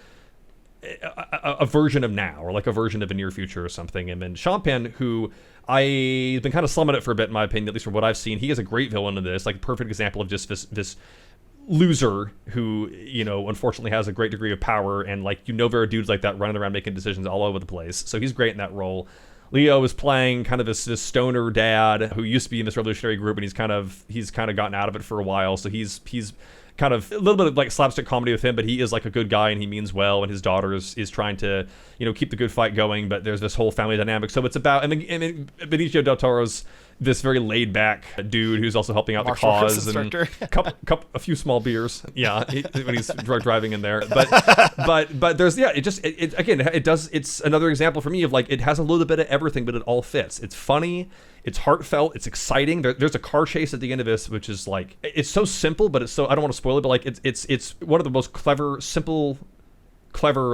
S3: version of now, or like a version of a near future or something. And then Sean Penn, who I've been kind of slumming it for a bit in my opinion, at least from what I've seen, he is a great villain in this, like a perfect example of just this loser who, unfortunately has a great degree of power, and like, there are dudes like that running around making decisions all over the place. So he's great in that role. Leo is playing kind of this stoner dad who used to be in this revolutionary group, and he's kind of gotten out of it for a while. So he's kind of a little bit of like slapstick comedy with him, but he is like a good guy and he means well, and his daughter is trying to, keep the good fight going, but there's this whole family dynamic. So it's about, and then Benicio del Toro's this very laid back dude who's also helping out
S2: Martial
S3: the
S2: arts
S3: cause, and
S2: instructor.
S3: a few small beers. Yeah. When he's drug driving in there. But there's, it's another example for me of like, it has a little bit of everything, but it all fits. It's funny. It's heartfelt. It's exciting. There's a car chase at the end of this, which is like, it's so simple, but it's so, I don't want to spoil it, but like it's one of the most clever,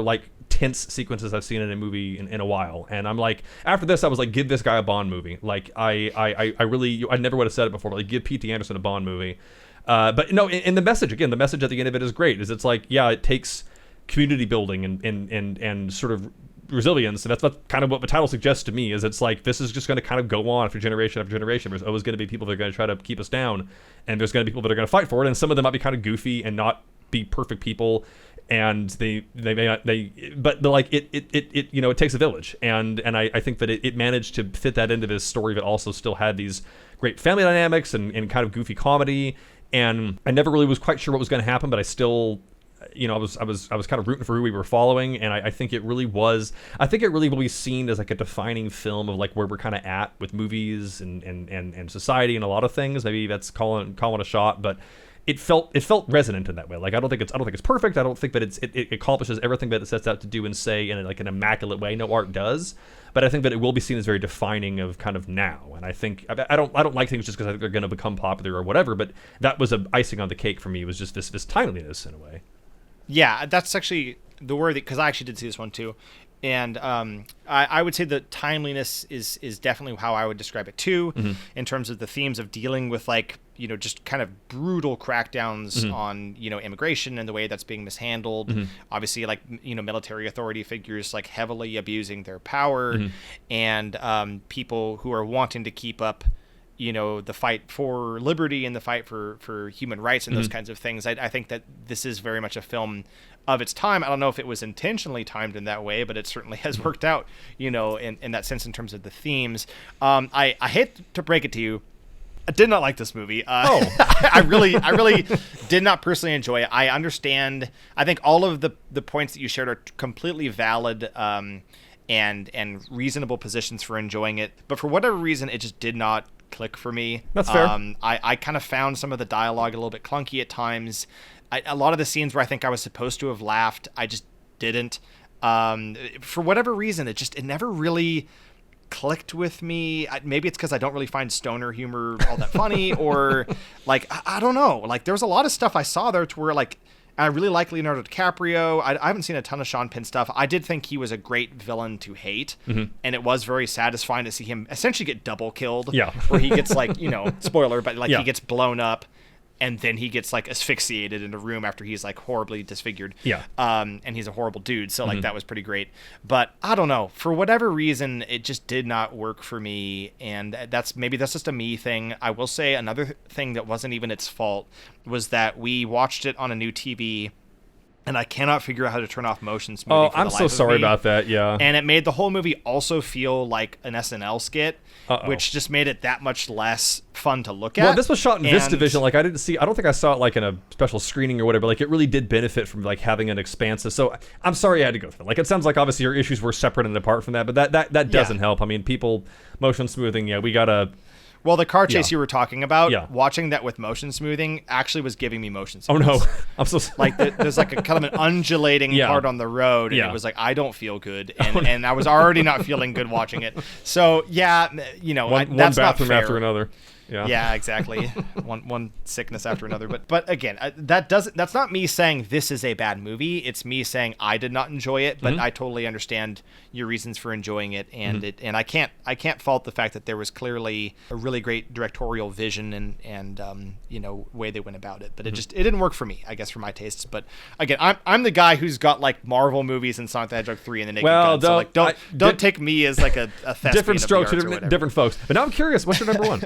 S3: like tense sequences I've seen in a movie in a while. And I'm like, after this, I was like, give this guy a Bond movie. Like I really, I never would have said it before, but like give P.T. Anderson a Bond movie. But no, and the message at the end of it is great. It's like, yeah, it takes community building and sort of resilience, and that's kind of what the title suggests to me. Is it's like, this is just going to kind of go on for generation after generation. There's always going to be people that are going to try to keep us down, and there's going to be people that are going to fight for it, and some of them might be kind of goofy and not be perfect people, and they may not, but like it takes a village, and I think that it managed to fit that into this story, but also still had these great family dynamics and kind of goofy comedy. And I never really was quite sure what was going to happen, but I still, I was kind of rooting for who we were following, and I think it really will be seen as like a defining film of like where we're kind of at with movies and society and a lot of things. Maybe that's calling a shot, but it felt resonant in that way. Like I don't think it's perfect. I don't think that it accomplishes everything that it sets out to do and say in like an immaculate way. No art does, but I think that it will be seen as very defining of kind of now. And I think I don't like things just because I think they're going to become popular or whatever. But that was a icing on the cake for me. It was just this timeliness in a way.
S2: Yeah, that's actually the word, because I actually did see this one too. And I would say the timeliness is definitely how I would describe it too, in terms of the themes of dealing with like, just kind of brutal crackdowns on, immigration and the way that's being mishandled. Obviously, like, military authority figures like heavily abusing their power, and people who are wanting to keep up, the fight for liberty and the fight for human rights and those kinds of things. I think that this is very much a film of its time. I don't know if it was intentionally timed in that way, but it certainly has worked out, in that sense in terms of the themes. I hate to break it to you, I did not like this movie. I really did not personally enjoy it. I understand. I think all of the points that you shared are completely valid, and reasonable positions for enjoying it. But for whatever reason, it just did not click for me.
S3: That's fair.
S2: I kind of found some of the dialogue a little bit clunky at times. A lot of the scenes where I think I was supposed to have laughed, I just didn't. For whatever reason, it never really clicked with me. Maybe it's because I don't really find stoner humor all that funny, or like, I don't know. Like, there was a lot of stuff I saw there to where like, I really like Leonardo DiCaprio. I haven't seen a ton of Sean Penn stuff. I did think he was a great villain to hate, and it was very satisfying to see him essentially get double killed.
S3: Yeah.
S2: Where he gets like, spoiler, but like
S3: Yeah.
S2: he gets blown up, and then he gets like asphyxiated in a room after he's like horribly disfigured.
S3: Yeah.
S2: And he's a horrible dude. So like that was pretty great. But I don't know, for whatever reason, it just did not work for me. And that's just a me thing. I will say another thing that wasn't even its fault was that we watched it on a new TV, and I cannot figure out how to turn off motion smoothing.
S3: Oh, I'm so sorry about that. Yeah.
S2: And it made the whole movie also feel like an SNL skit, which just made it that much less fun to look at.
S3: Well, this was shot in VistaVision. Like, I don't think I saw it like in a special screening or whatever. Like, it really did benefit from like having an expansive. So I'm sorry I had to go through it. Like, it sounds like obviously your issues were separate and apart from that, but that doesn't help. I mean, people motion smoothing. Yeah, we gotta.
S2: Well, the car chase you were talking about,
S3: Yeah.
S2: watching that with motion smoothing actually was giving me motion sickness.
S3: Oh no, I'm so sorry.
S2: Like there's like a kind of an undulating
S3: Yeah.
S2: part on the road, and
S3: Yeah.
S2: it was like, I don't feel good, and I was already not feeling good watching it. So yeah,
S3: one
S2: that's
S3: bathroom
S2: not fair.
S3: after another. Yeah.
S2: Yeah, exactly. one sickness after another. But again, that's not me saying this is a bad movie. It's me saying I did not enjoy it, but I totally understand your reasons for enjoying it, and I can't fault the fact that there was clearly a really great directorial vision and way they went about it. But it didn't work for me, I guess, for my tastes. But again, I'm the guy who's got like Marvel movies and Sonic the Hedgehog 3 and the Naked Gun. So like don't take me as like a thespian
S3: Different
S2: of the
S3: strokes
S2: arts
S3: for
S2: or whatever.
S3: different folks. But now I'm curious, what's your number one?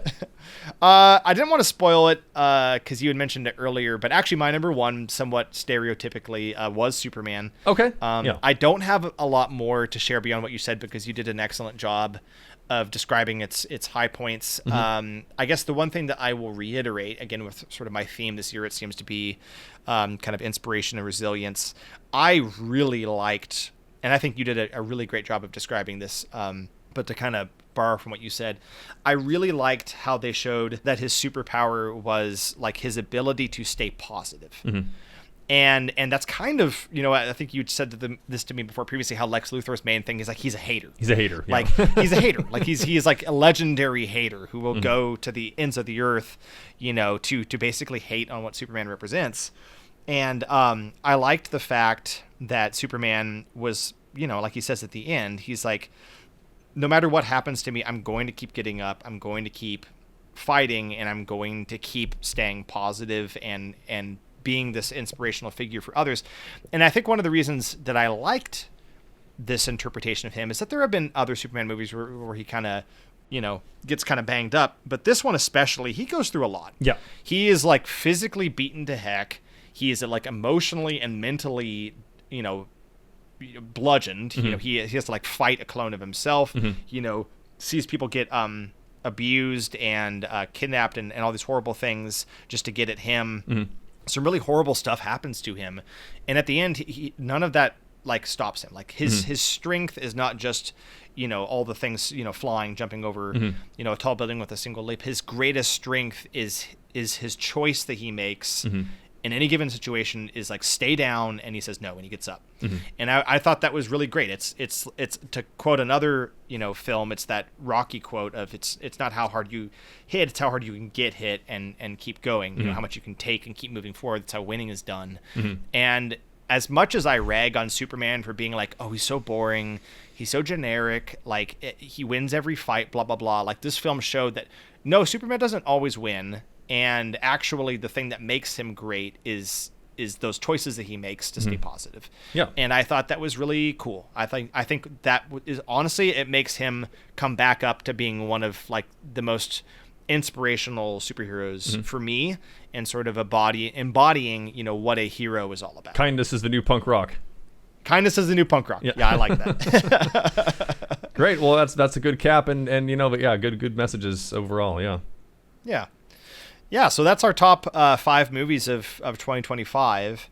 S2: I didn't want to spoil it because you had mentioned it earlier, but actually my number one, somewhat stereotypically, was Superman.
S3: Okay.
S2: I don't have a lot more to share beyond what you said because you did an excellent job of describing its high points. I guess the one thing that I will reiterate, again, with sort of my theme this year, it seems to be kind of inspiration and resilience. I really liked, and I think you did a really great job of describing this, but to kind of borrow from what you said, I really liked how they showed that his superpower was like his ability to stay positive. And that's kind of, I think you'd said this to me before previously, how Lex Luthor's main thing is like he's a hater.
S3: He's a hater. Yeah.
S2: Like he's a hater. Like he's like a legendary hater who will go to the ends of the earth, to basically hate on what Superman represents. And I liked the fact that Superman was, like he says at the end, he's like, no matter what happens to me, I'm going to keep getting up. I'm going to keep fighting, and I'm going to keep staying positive and being this inspirational figure for others. And I think one of the reasons that I liked this interpretation of him is that there have been other Superman movies where he kind of, gets kind of banged up. But this one especially, he goes through a lot.
S3: Yeah.
S2: He is like physically beaten to heck. He is like emotionally and mentally, bludgeoned. He has to like fight a clone of himself. Sees people get abused and kidnapped and all these horrible things just to get at him. Some really horrible stuff happens to him, and at the end, he none of that like stops him. Like his strength is not just all the things flying, jumping over a tall building with a single leap. His greatest strength is his choice that he makes. In any given situation is like stay down, and he says no when he gets up. And I thought that was really great. It's to quote another film, it's that Rocky quote of it's not how hard you hit, it's how hard you can get hit and keep going. How much you can take and keep moving forward. That's how winning is done. And as much as I rag on Superman for being like, oh, he's so boring, he's so generic, like he wins every fight, blah blah blah. Like this film showed that no, Superman doesn't always win. And actually, the thing that makes him great is those choices that he makes to stay positive.
S3: Yeah.
S2: And I thought that was really cool. I think that is honestly, it makes him come back up to being one of like the most inspirational superheroes for me, and sort of embodying what a hero is all about.
S3: Kindness is the new punk rock.
S2: Kindness is the new punk rock. Yeah, I like that.
S3: Great. Well, that's a good cap, and but yeah, good messages overall. Yeah.
S2: Yeah. Yeah, so that's our top 5 movies of 2025.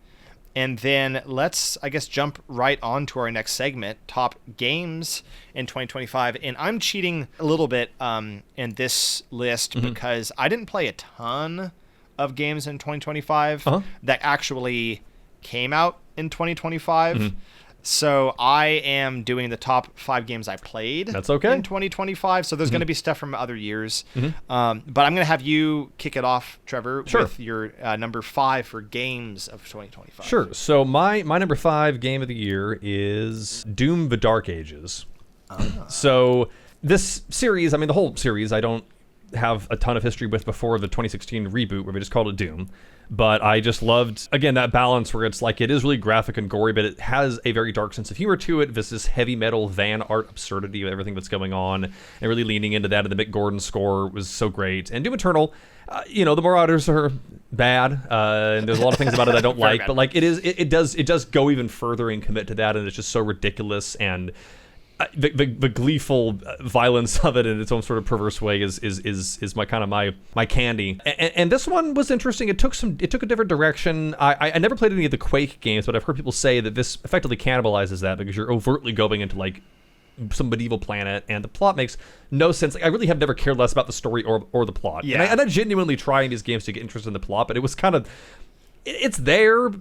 S2: And then let's, I guess, jump right on to our next segment, top games in 2025. And I'm cheating a little bit in this list because I didn't play a ton of games in 2025 that actually came out in 2025. So I am doing the top 5 games I played.
S3: That's okay.
S2: In 2025. So there's going to be stuff from other years. But I'm going to have you kick it off, Trevor, with your number 5 for games of 2025.
S3: Sure. So my number 5 game of the year is Doom: The Dark Ages. So this series, the whole series, I don't have a ton of history with before the 2016 reboot where we just called it Doom. But I just loved, again, that balance where it's like it is really graphic and gory, but it has a very dark sense of humor to it. This heavy metal van art absurdity of everything that's going on, and really leaning into that. And the Mick Gordon score was so great. And Doom Eternal, the Marauders are bad, and there's a lot of things about it I don't like. But like it does go even further and commit to that, and it's just so ridiculous. And the gleeful violence of it in its own sort of perverse way is my kind of my candy. And this one was interesting. It took a different direction. I never played any of the Quake games, but I've heard people say that this effectively cannibalizes that because you're overtly going into like some medieval planet, and the plot makes no sense. Like, I really have never cared less about the story or the plot.
S2: Yeah.
S3: And I genuinely try in these games to get interested in the plot, but it was kind of it's there.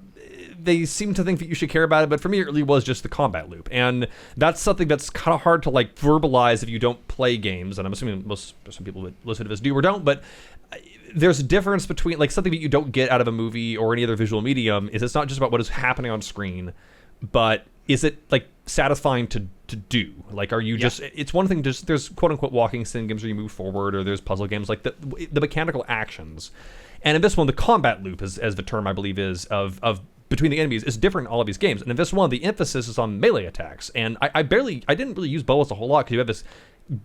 S3: They seem to think that you should care about it, but for me, it really was just the combat loop. And that's something that's kind of hard to like verbalize if you don't play games. And I'm assuming some people that listen to this do or don't, but there's a difference between like something that you don't get out of a movie or any other visual medium is it's not just about what is happening on screen, but is it like satisfying to do? Like, are you just, it's one thing, just there's quote unquote walking sim games where you move forward, or there's puzzle games, like the mechanical actions. And in this one, the combat loop, as the term I believe is, of between the enemies is different in all of these games. And in this one, the emphasis is on melee attacks. And I didn't really use bows a whole lot because you have this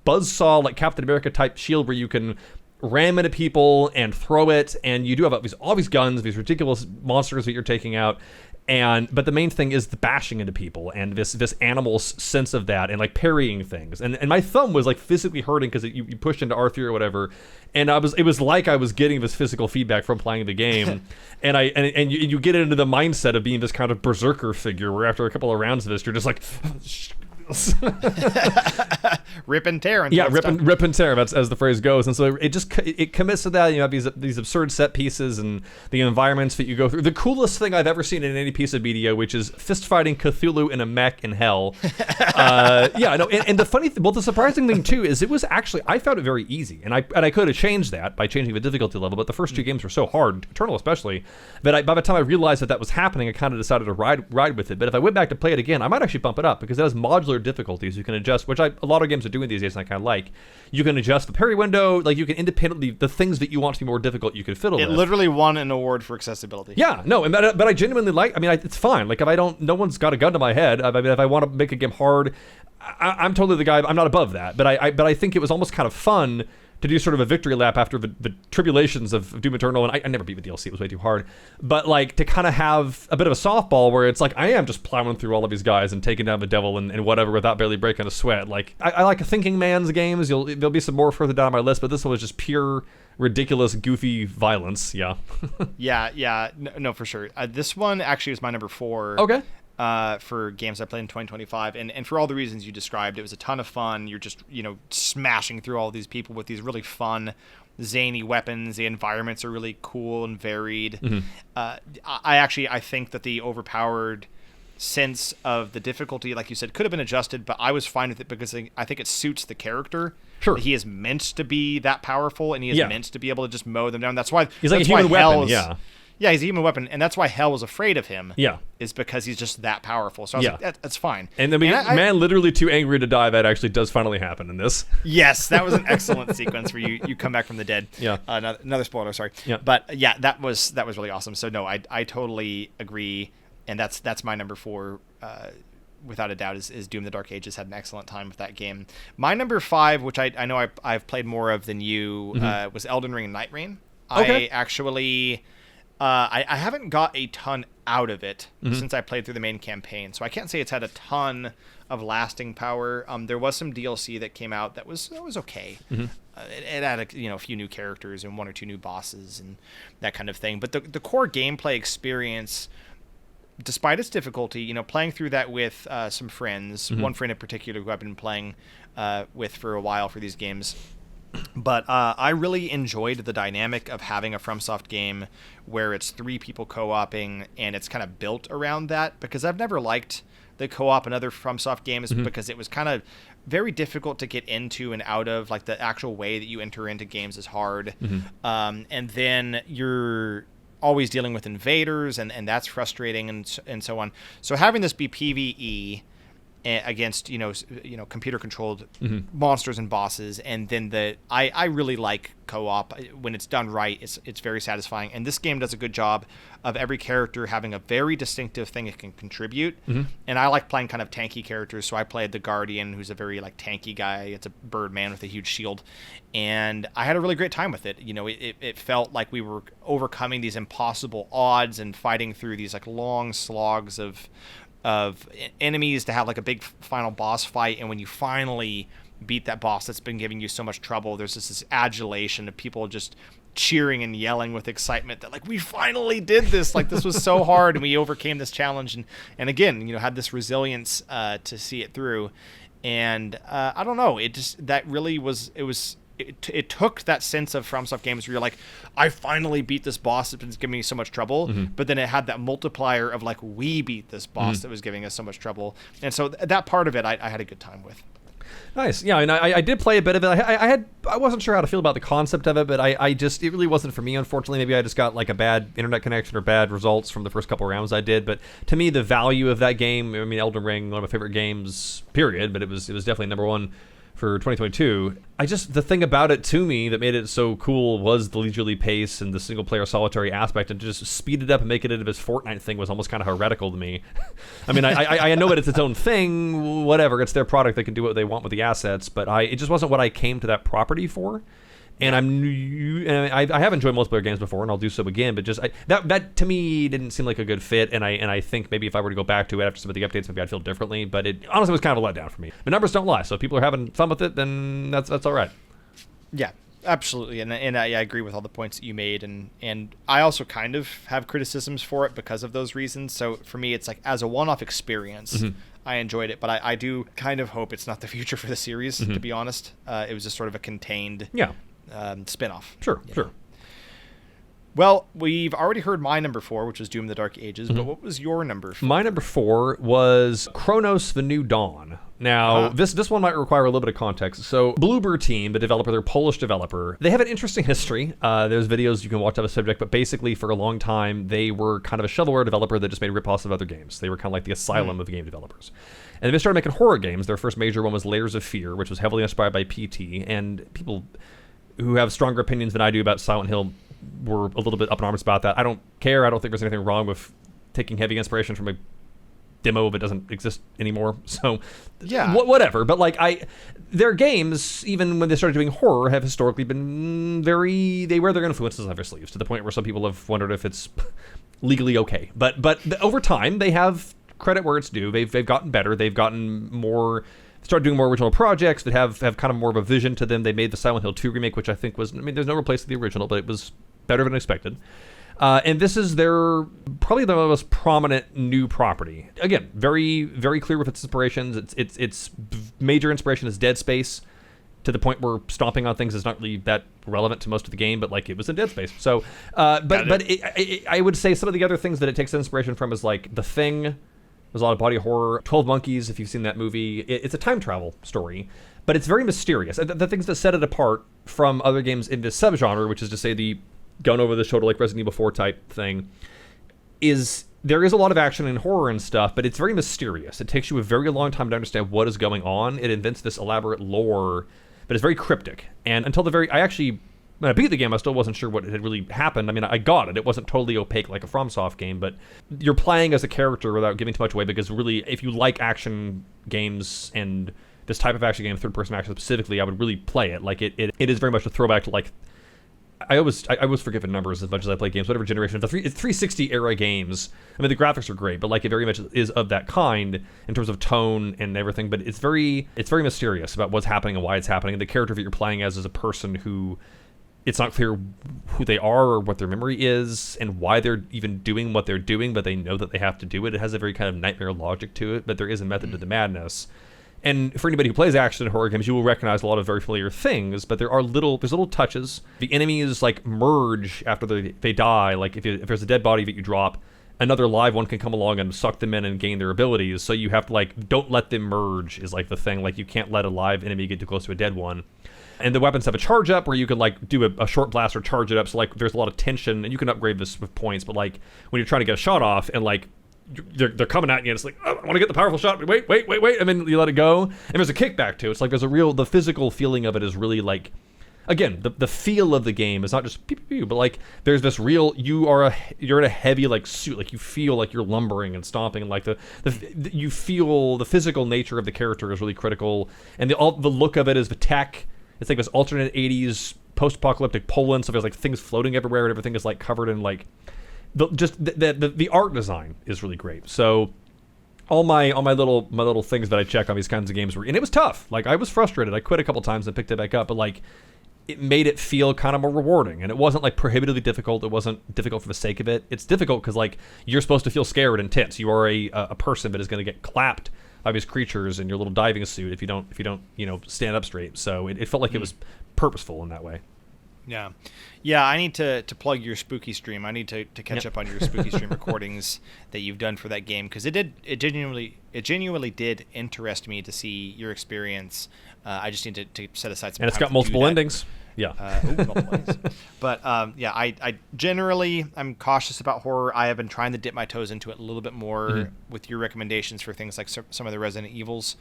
S3: buzzsaw, like Captain America type shield where you can ram into people and throw it, and you do have all these guns, these ridiculous monsters that you're taking out. But the main thing is the bashing into people and this animal's sense of that and like parrying things. And my thumb was like physically hurting because you pushed into R3 or whatever. And it was like I was getting this physical feedback from playing the game. and you get into the mindset of being this kind of berserker figure where after a couple of rounds of this, you're just like...
S2: rip and tear.
S3: Yeah, rip and tear, as the phrase goes. And so it commits to that. You have these absurd set pieces and the environments that you go through. The coolest thing I've ever seen in any piece of media, which is fist fighting Cthulhu in a mech in hell. And the surprising thing too is it was actually, I found it very easy, and I could have changed that by changing the difficulty level. But the first two games were so hard, Eternal especially, that by the time I realized that was happening, I kind of decided to ride with it. But if I went back to play it again, I might actually bump it up because it has modular difficulties you can adjust, which a lot of games are doing these days, and I kind of like. You can adjust the parry window, like you can independently, the things that you want to be more difficult, you can fiddle with.
S2: It literally won an award for accessibility.
S3: Yeah, no, but I genuinely like. I mean, it's fine. Like if no one's got a gun to my head. I mean, if I want to make a game hard, I'm totally the guy. I'm not above that, but I think it was almost kind of fun to do sort of a victory lap after the tribulations of Doom Eternal, and I never beat the DLC, it was way too hard, but like to kind of have a bit of a softball where it's like I am just plowing through all of these guys and taking down the devil and whatever without barely breaking a sweat. Like I like thinking man's games. There'll be some more further down my list, but this one was just pure ridiculous goofy violence. Yeah.
S2: yeah, no, for sure. This one actually was my number 4.
S3: Okay.
S2: For games I played in 2025, and for all the reasons you described, it was a ton of fun. You're just smashing through all these people with these really fun, zany weapons. The environments are really cool and varied.
S3: Mm-hmm.
S2: I think that the overpowered sense of the difficulty, like you said, could have been adjusted, but I was fine with it because I think it suits the character.
S3: Sure.
S2: He is meant to be that powerful, and he is meant to be able to just mow them down. That's why
S3: he's like a human weapon.
S2: Yeah, he's a human weapon, and that's why Hell was afraid of him.
S3: Yeah.
S2: Is because he's just that powerful. So I was like, that's fine.
S3: And then man literally too angry to die, that actually does finally happen in this.
S2: Yes, that was an excellent sequence where you come back from the dead.
S3: Yeah.
S2: Another spoiler, sorry.
S3: Yeah.
S2: But yeah, that was really awesome. So no, I totally agree, and that's my number 4, without a doubt, is Doom the Dark Ages. Had an excellent time with that game. My number 5, which I know I've played more of than you, was Elden Ring and Night Rain.
S3: Okay.
S2: I actually... I haven't got a ton out of it since I played through the main campaign, so I can't say it's had a ton of lasting power. There was some DLC that came out that was okay. It had a few new characters and 1 or 2 new bosses and that kind of thing. But the core gameplay experience, despite its difficulty, playing through that with some friends, one friend in particular who I've been playing with for a while for these games. But I really enjoyed the dynamic of having a FromSoft game where it's 3 people co-oping and it's kind of built around that, because I've never liked the co-op in other FromSoft games because it was kind of very difficult to get into and out of. Like the actual way that you enter into games is hard. And then you're always dealing with invaders and that's frustrating and so on. So having this be PvE against computer controlled monsters and bosses, and then I really like co-op when it's done right. It's very satisfying, and this game does a good job of every character having a very distinctive thing it can contribute. And I like playing kind of tanky characters, so I played the Guardian, who's a very tanky guy. It's a bird man with a huge shield, and I had a really great time with it. It felt like we were overcoming these impossible odds and fighting through these long slogs of enemies to have a big final boss fight. And when you finally beat that boss that's been giving you so much trouble, there's this adulation of people just cheering and yelling with excitement that we finally did this. This was so hard and we overcame this challenge, and again had this resilience to see it through. And I don't know, it took that sense of FromSoft games where you're like, I finally beat this boss that's been giving me so much trouble, but then it had that multiplier of we beat this boss that was giving us so much trouble. And so that part of it I had a good time with.
S3: Nice. Yeah, and I did play a bit of it. I wasn't sure how to feel about the concept of it, but it really wasn't for me, unfortunately. Maybe I just got a bad internet connection or bad results from the first couple rounds I did. But to me, the value of that game, I mean, Elden Ring, one of my favorite games, period, but it was definitely number 1 for 2022. The thing about it to me that made it so cool was the leisurely pace and the single player solitary aspect, and to just speed it up and make it into this Fortnite thing was almost kind of heretical to me. I mean, I know that it's its own thing, whatever, it's their product, they can do what they want with the assets, but it just wasn't what I came to that property for. And I have enjoyed multiplayer games before, and I'll do so again. But just that to me didn't seem like a good fit. And I think maybe if I were to go back to it after some of the updates, maybe I'd feel differently. But it honestly was kind of a letdown for me. The numbers don't lie, so if people are having fun with it, then that's all right.
S2: Yeah, absolutely, and I agree with all the points that you made, and I also kind of have criticisms for it because of those reasons. So for me, it's like as a one-off experience, I enjoyed it, but I do kind of hope it's not the future for the series. To be honest, it was just sort of a contained spin-off.
S3: Sure.
S2: Well, we've already heard my number 4, which was Doom: The Dark Ages, but what was your number 4?
S3: My number 4 was Chronos: The New Dawn. Now, this one might require a little bit of context. So, Bloober Team, the developer, they're a Polish developer. They have an interesting history. There's videos you can watch on the subject, but basically, for a long time, they were kind of a shovelware developer that just made rip-offs of other games. They were kind of like the asylum of game developers. And they started making horror games. Their first major one was Layers of Fear, which was heavily inspired by PT. And people who have stronger opinions than I do about Silent Hill were a little bit up in arms about that. I don't care. I don't think there's anything wrong with taking heavy inspiration from a demo that doesn't exist anymore. So,
S2: yeah,
S3: whatever. But like, their games, even when they started doing horror, have historically been they wear their influences on their sleeves to the point where some people have wondered if it's legally okay. But over time, they have credit where it's due. They've gotten better. They've gotten more. Started doing more original projects that have kind of more of a vision to them. They made the Silent Hill 2 remake, which I think was, there's no replace the original, but it was better than expected. And this is their probably the most prominent new property. Again, very, very clear with its inspirations. Its major inspiration is Dead Space, to the point where stomping on things is not really that relevant to most of the game, but like it was in Dead Space. So, I would say some of the other things that it takes inspiration from is like The Thing. There's a lot of body horror. 12 Monkeys, if you've seen that movie. It's a time travel story, but it's very mysterious. The things that set it apart from other games in this subgenre, which is to say the gun over the shoulder like Resident Evil 4 type thing, is there is a lot of action and horror and stuff, but it's very mysterious. It takes you a very long time to understand what is going on. It invents this elaborate lore, but it's very cryptic. And until when I beat the game, I still wasn't sure what had really happened. I mean, I got it. It wasn't totally opaque like a FromSoft game, but you're playing as a character without giving too much away, because really, if you like action games and this type of action game, third-person action specifically, I would really play it. Like, it is very much a throwback to, like, I always forget the numbers as much as I play games, whatever generation of the 360 era games. I mean, the graphics are great, but like it very much is of that kind in terms of tone and everything. But it's very mysterious about what's happening and why it's happening. And the character that you're playing as is a person who, it's not clear who they are or what their memory is and why they're even doing what they're doing, but they know that they have to do it. It has a very kind of nightmare logic to it, but there is a method to the madness. And for anybody who plays action and horror games, you will recognize a lot of very familiar things, but there's little touches. The enemies like merge after they die. Like if there's a dead body that you drop, another live one can come along and suck them in and gain their abilities. So you have to don't let them merge is like the thing. Like you can't let a live enemy get too close to a dead one. And the weapons have a charge up where you can do a short blast or charge it up. So there's a lot of tension, and you can upgrade this with points. But when you're trying to get a shot off and they're coming at you, and it's like, oh, I want to get the powerful shot. Wait, and then you let it go. And there's a kickback too. It's like there's the physical feeling of it is really again, the feel of the game is not just pew, pew, pew, but there's this real, you're in a heavy suit, you feel like you're lumbering and stomping, and you feel the physical nature of the character is really critical, and the look of it is the tech. It's like this alternate 80s post-apocalyptic Poland, so there's things floating everywhere and everything is covered in the art design is really great. So all my little things that I check on these kinds of games and it was tough. I was frustrated. I quit a couple times and picked it back up, but it made it feel kind of more rewarding, and it wasn't prohibitively difficult. It wasn't difficult for the sake of it. It's difficult because you're supposed to feel scared and tense. You are a person that is going to get clapped by these creatures in your little diving suit if you don't stand up straight. So it felt like it was purposeful in that way.
S2: Yeah. I need to plug your spooky stream. I need to catch up on your spooky stream recordings that you've done for that game, because it genuinely did interest me to see your experience. I just need to set aside some time.
S3: And it's got multiple endings. Yeah.
S2: Multiple endings. But I generally I'm cautious about horror. I have been trying to dip my toes into it a little bit more with your recommendations for things like some of the Resident Evils.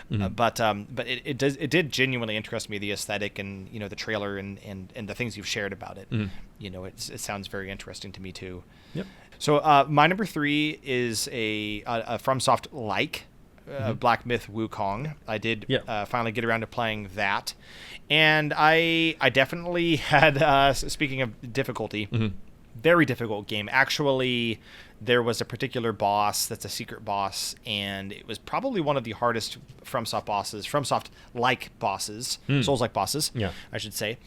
S2: But it did genuinely interest me, the aesthetic and the trailer and the things you've shared about it. It sounds very interesting to me too.
S3: Yep.
S2: So my number 3 is a FromSoft Black Myth Wukong. I did
S3: Yeah.
S2: finally get around to playing that, and I definitely had. Speaking of difficulty, very difficult game. Actually, there was a particular boss that's a secret boss, and it was probably one of the hardest FromSoft-like bosses, Souls-like bosses,
S3: Yeah.
S2: I should say.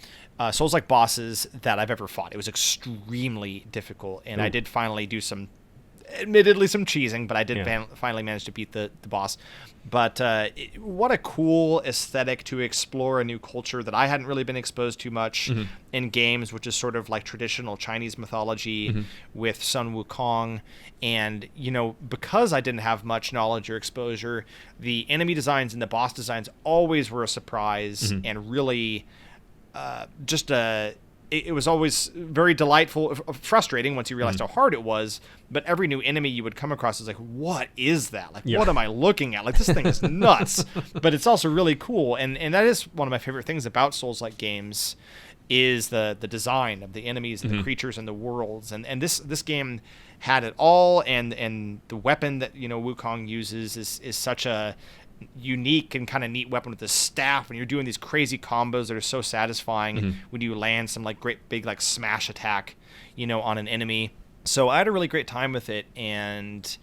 S2: Souls-like bosses that I've ever fought. It was extremely difficult, and I did finally do admittedly some cheesing, but I did finally manage to beat the boss. But what a cool aesthetic to explore a new culture that I hadn't really been exposed to much in games, which is sort of like traditional Chinese mythology with Sun Wukong. And, because I didn't have much knowledge or exposure, the enemy designs and the boss designs always were a surprise and really it was always very delightful, frustrating once you realized how hard it was, but every new enemy you would come across is like, what is that? Like, what am I looking at? Like, this thing is nuts, but it's also really cool. And that is one of my favorite things about Souls-like games is the design of the enemies and the creatures and the worlds. And this game had it all, and the weapon that, Wukong uses is such a unique and kind of neat weapon with the staff, and you're doing these crazy combos that are so satisfying when you land some like great big like smash attack on an enemy. So I had a really great time with it, and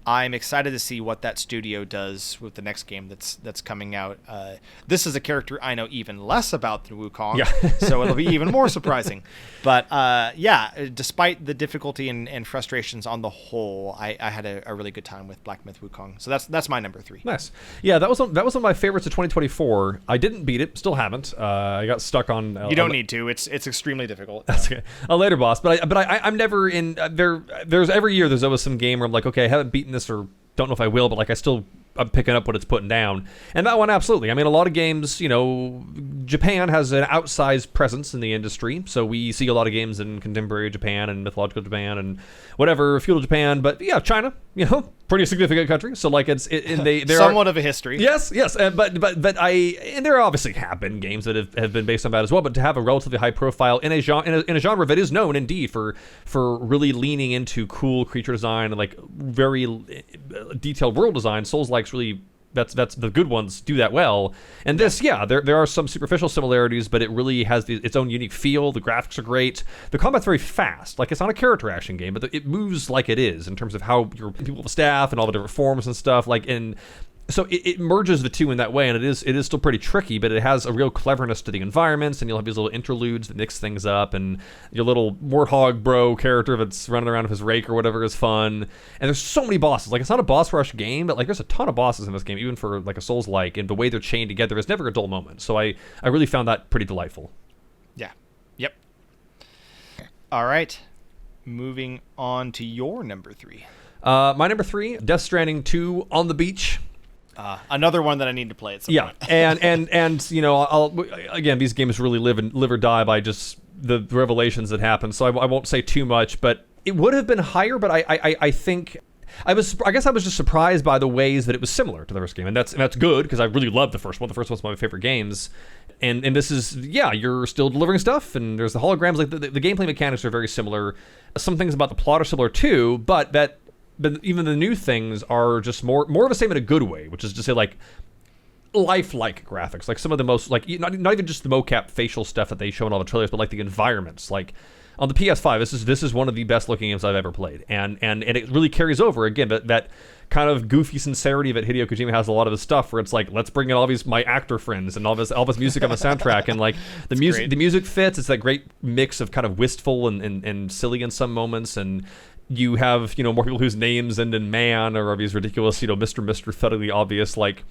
S2: I'm excited to see what that studio does with the next game that's coming out. This is a character I know even less about than Wukong, so it'll be even more surprising. But despite the difficulty and frustrations on the whole, I had a really good time with Black Myth Wukong. So that's my number 3.
S3: Nice. Yeah, that was one of my favorites of 2024. I didn't beat it, still haven't. I got stuck on.
S2: You don't need to. It's extremely difficult.
S3: That's okay. A later boss, but I'm never in there. There's every year there's always some game where I'm like, okay, I haven't beaten this or don't know if I will, but like I'm picking up what it's putting down. And that one, absolutely. I mean, a lot of games, Japan has an outsized presence in the industry, so we see a lot of games in contemporary Japan and mythological Japan and whatever, feudal Japan, but yeah, China, pretty significant country, so like they're
S2: somewhat of a history.
S3: Yes, but there obviously have been games that have been based on that as well, but to have a relatively high profile in a genre that is known indeed for really leaning into cool creature design and like very detailed world design, Souls-like's really that's the good ones do that well. And this, there are some superficial similarities, but it really has its own unique feel. The graphics are great. The combat's very fast. Like, it's not a character action game, but it moves like it is in terms of how your people with staff and all the different forms and stuff. Like, and so it merges the two in that way, and it is still pretty tricky, but it has a real cleverness to the environments, and you'll have these little interludes that mix things up, and your little warthog bro character that's running around with his rake or whatever is fun. And there's so many bosses. Like, it's not a boss rush game, but like there's a ton of bosses in this game, even for like a Souls-like, and the way they're chained together, there's never a dull moment. So I really found that pretty delightful.
S2: Yeah. Yep. All right. Moving on to your number 3.
S3: My number 3, Death Stranding 2 on the beach.
S2: Another one that I need to play at some point.
S3: and I'll again, these games really live or die by just the revelations that happen. So I won't say too much, but it would have been higher. But I think I guess I was just surprised by the ways that it was similar to the first game, and that's good because I really loved the first one. The first one's one of my favorite games, and this is you're still delivering stuff, and there's the holograms. Like the gameplay mechanics are very similar. Some things about the plot are similar too, but even the new things are just more of the same in a good way, which is to say like lifelike graphics, like some of the most like not even just the mocap facial stuff that they show in all the trailers, but like the environments. Like on the PS5, this is one of the best looking games I've ever played, and it really carries over again. But that kind of goofy sincerity that Hideo Kojima has in a lot of his stuff, where it's like, let's bring in all my actor friends and all this music on the soundtrack, and like the music fits. It's that great mix of kind of wistful and silly in some moments, and you have more people whose names end in man or are these ridiculous Mr. Thoroughly obvious. Like,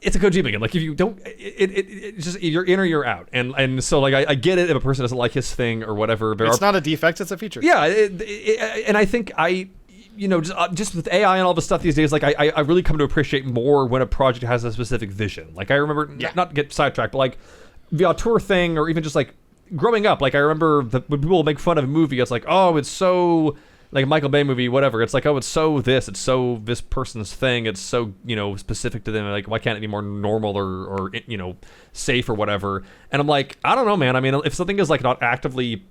S3: it's a Kojima game. Like, if you don't, it's just you're in or you're out. And so like I get it if a person doesn't like his thing or whatever.
S2: It's not a defect; it's a feature.
S3: Yeah, and I think just with AI and all the stuff these days, like I really come to appreciate more when a project has a specific vision. Like I remember, not to get sidetracked, but like the auteur thing, or even just like growing up, like I remember when people make fun of a movie, it's like, oh, it's so. Like a Michael Bay movie, whatever. It's like, oh, it's so this person's thing. It's so, specific to them. Like, why can't it be more normal or safe or whatever? And I'm like, I don't know, man. I mean, if something is like not actively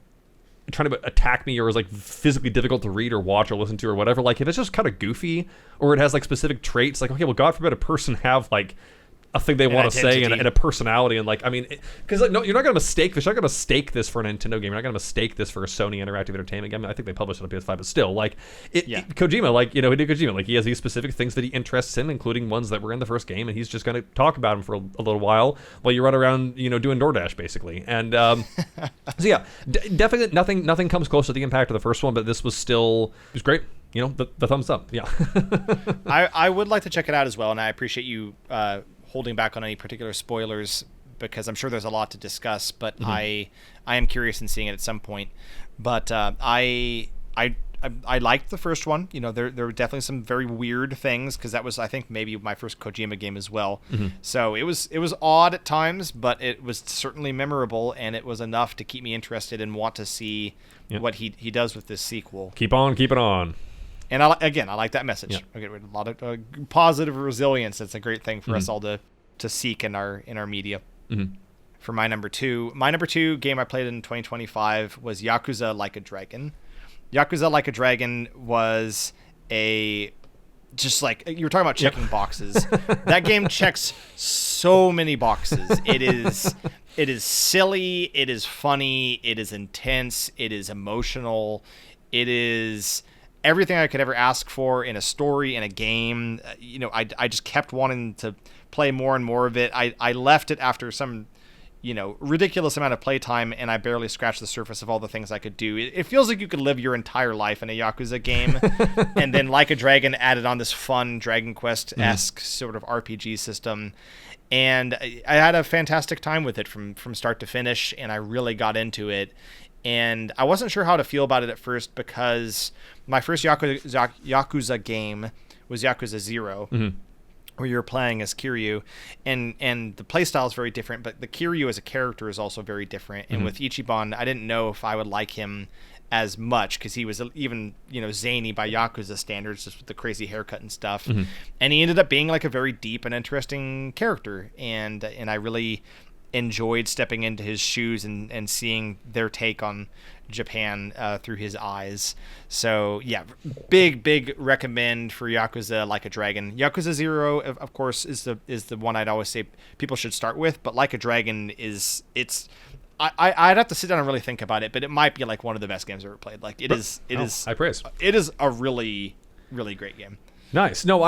S3: trying to attack me or is like physically difficult to read or watch or listen to or whatever, like if it's just kind of goofy or it has like specific traits, like okay, well, God forbid a person have like a thing they want to say and a personality, and like, I mean, because like, no, you're not going to mistake this. You're not going to mistake this for a Nintendo game. You're not going to mistake this for a Sony Interactive Entertainment game. I think they published it on PS5, but still, like, Kojima, like, you know, Hideo Kojima, like, he has these specific things that he interests in, including ones that were in the first game, and he's just going to talk about them for a little while you run around, you know, doing DoorDash, basically. And so yeah, definitely nothing comes close to the impact of the first one, but this was great. You know, the thumbs up. Yeah.
S2: I would like to check it out as well, and I appreciate you holding back on any particular spoilers because I'm sure there's a lot to discuss, but I am curious in seeing it at some point. But I liked the first one. You know, there were definitely some very weird things because that was, I think, maybe my first Kojima game as well. So it was odd at times, but it was certainly memorable, and it was enough to keep me interested and want to see what he does with this sequel.
S3: Keep it on.
S2: And I like that message. Okay, a lot of positive resilience. It's a great thing for us all to seek in our media. For my number two game I played in 2025 was Yakuza Like a Dragon. Yakuza Like a Dragon was just like you were talking about checking boxes. That game checks so many boxes. It is silly. It is funny. It is intense. It is emotional. It is everything I could ever ask for in a story, in a game. You know, I just kept wanting to play more and more of it. I left it after some, you know, ridiculous amount of playtime, and I barely scratched the surface of all the things I could do. It feels like you could live your entire life in a Yakuza game, and then Like a Dragon added on this fun Dragon Quest-esque sort of RPG system. And I had a fantastic time with it from start to finish, and I really got into it. And I wasn't sure how to feel about it at first because my first Yakuza game was Yakuza 0, where you're playing as Kiryu, and the playstyle is very different, but the Kiryu as a character is also very different. And with Ichiban, I didn't know if I would like him as much because he was even, you know, zany by Yakuza standards, just with the crazy haircut and stuff. And he ended up being like a very deep and interesting character, and I really enjoyed stepping into his shoes and seeing their take on Japan through his eyes. So yeah, big recommend for Yakuza Like a Dragon. Yakuza 0, of course, is the one I'd always say people should start with, but Like a Dragon I'd have to sit down and really think about it, but it might be like one of the best games I've ever played. Like it is
S3: high praise.
S2: It is a really, really great game.
S3: Nice. No,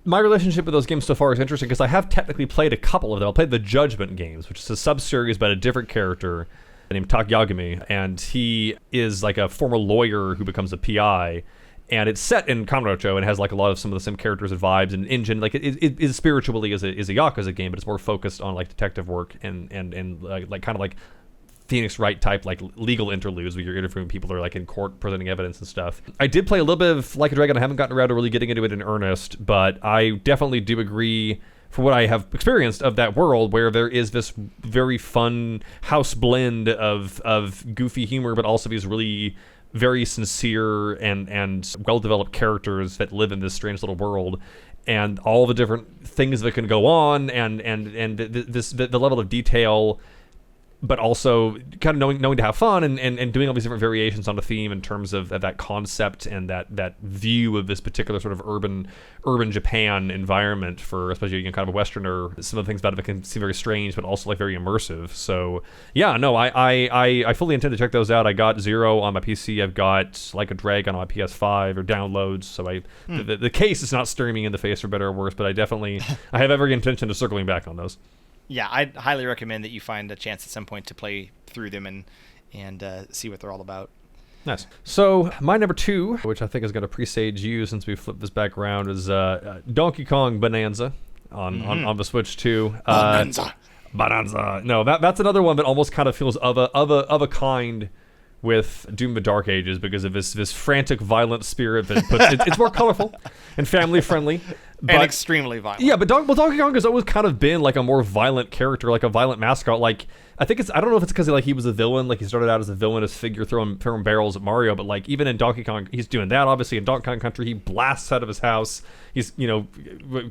S3: my relationship with those games so far is interesting because I have technically played a couple of them. I played the Judgment games, which is a sub-series about a different character named Takyagami, and he is like a former lawyer who becomes a PI, and it's set in Kamurocho and has like a lot of some of the same characters and vibes and engine. Like it is spiritually is a Yakuza game, but it's more focused on like detective work and like kind of like Phoenix Wright type like legal interludes where you're interviewing people that are like in court presenting evidence and stuff. I did play a little bit of Like a Dragon. I haven't gotten around to really getting into it in earnest, but I definitely do agree for what I have experienced of that world where there is this very fun house blend of goofy humor, but also these really very sincere and well-developed characters that live in this strange little world, and all the different things that can go on and the level of detail, but also kind of knowing to have fun and doing all these different variations on the theme in terms of that concept and that view of this particular sort of urban Japan environment for especially, you know, kind of a Westerner. Some of the things about it can seem very strange, but also like very immersive. So yeah, no, I fully intend to check those out. I got 0 on my PC. I've got Like a Dragon on my PS5 or downloads. So the case is not staring me in the face for better or worse, but I have every intention of circling back on those.
S2: Yeah, I'd highly recommend that you find a chance at some point to play through them and see what they're all about.
S3: Nice. So my number 2, which I think is going to presage you since we flipped this back around, is Donkey Kong Bonanza on the Switch 2. Bonanza. No, that's another one that almost kind of feels of a kind with Doom the Dark Ages because of this frantic, violent spirit that puts it's more colorful and family friendly.
S2: And extremely violent.
S3: Yeah, but Donkey Kong has always kind of been like a more violent character, like a violent mascot. Like, I think I don't know if it's because like he was a villain, like he started out as a villainous figure throwing barrels at Mario, but like even in Donkey Kong, he's doing that. Obviously, in Donkey Kong Country, he blasts out of his house. He's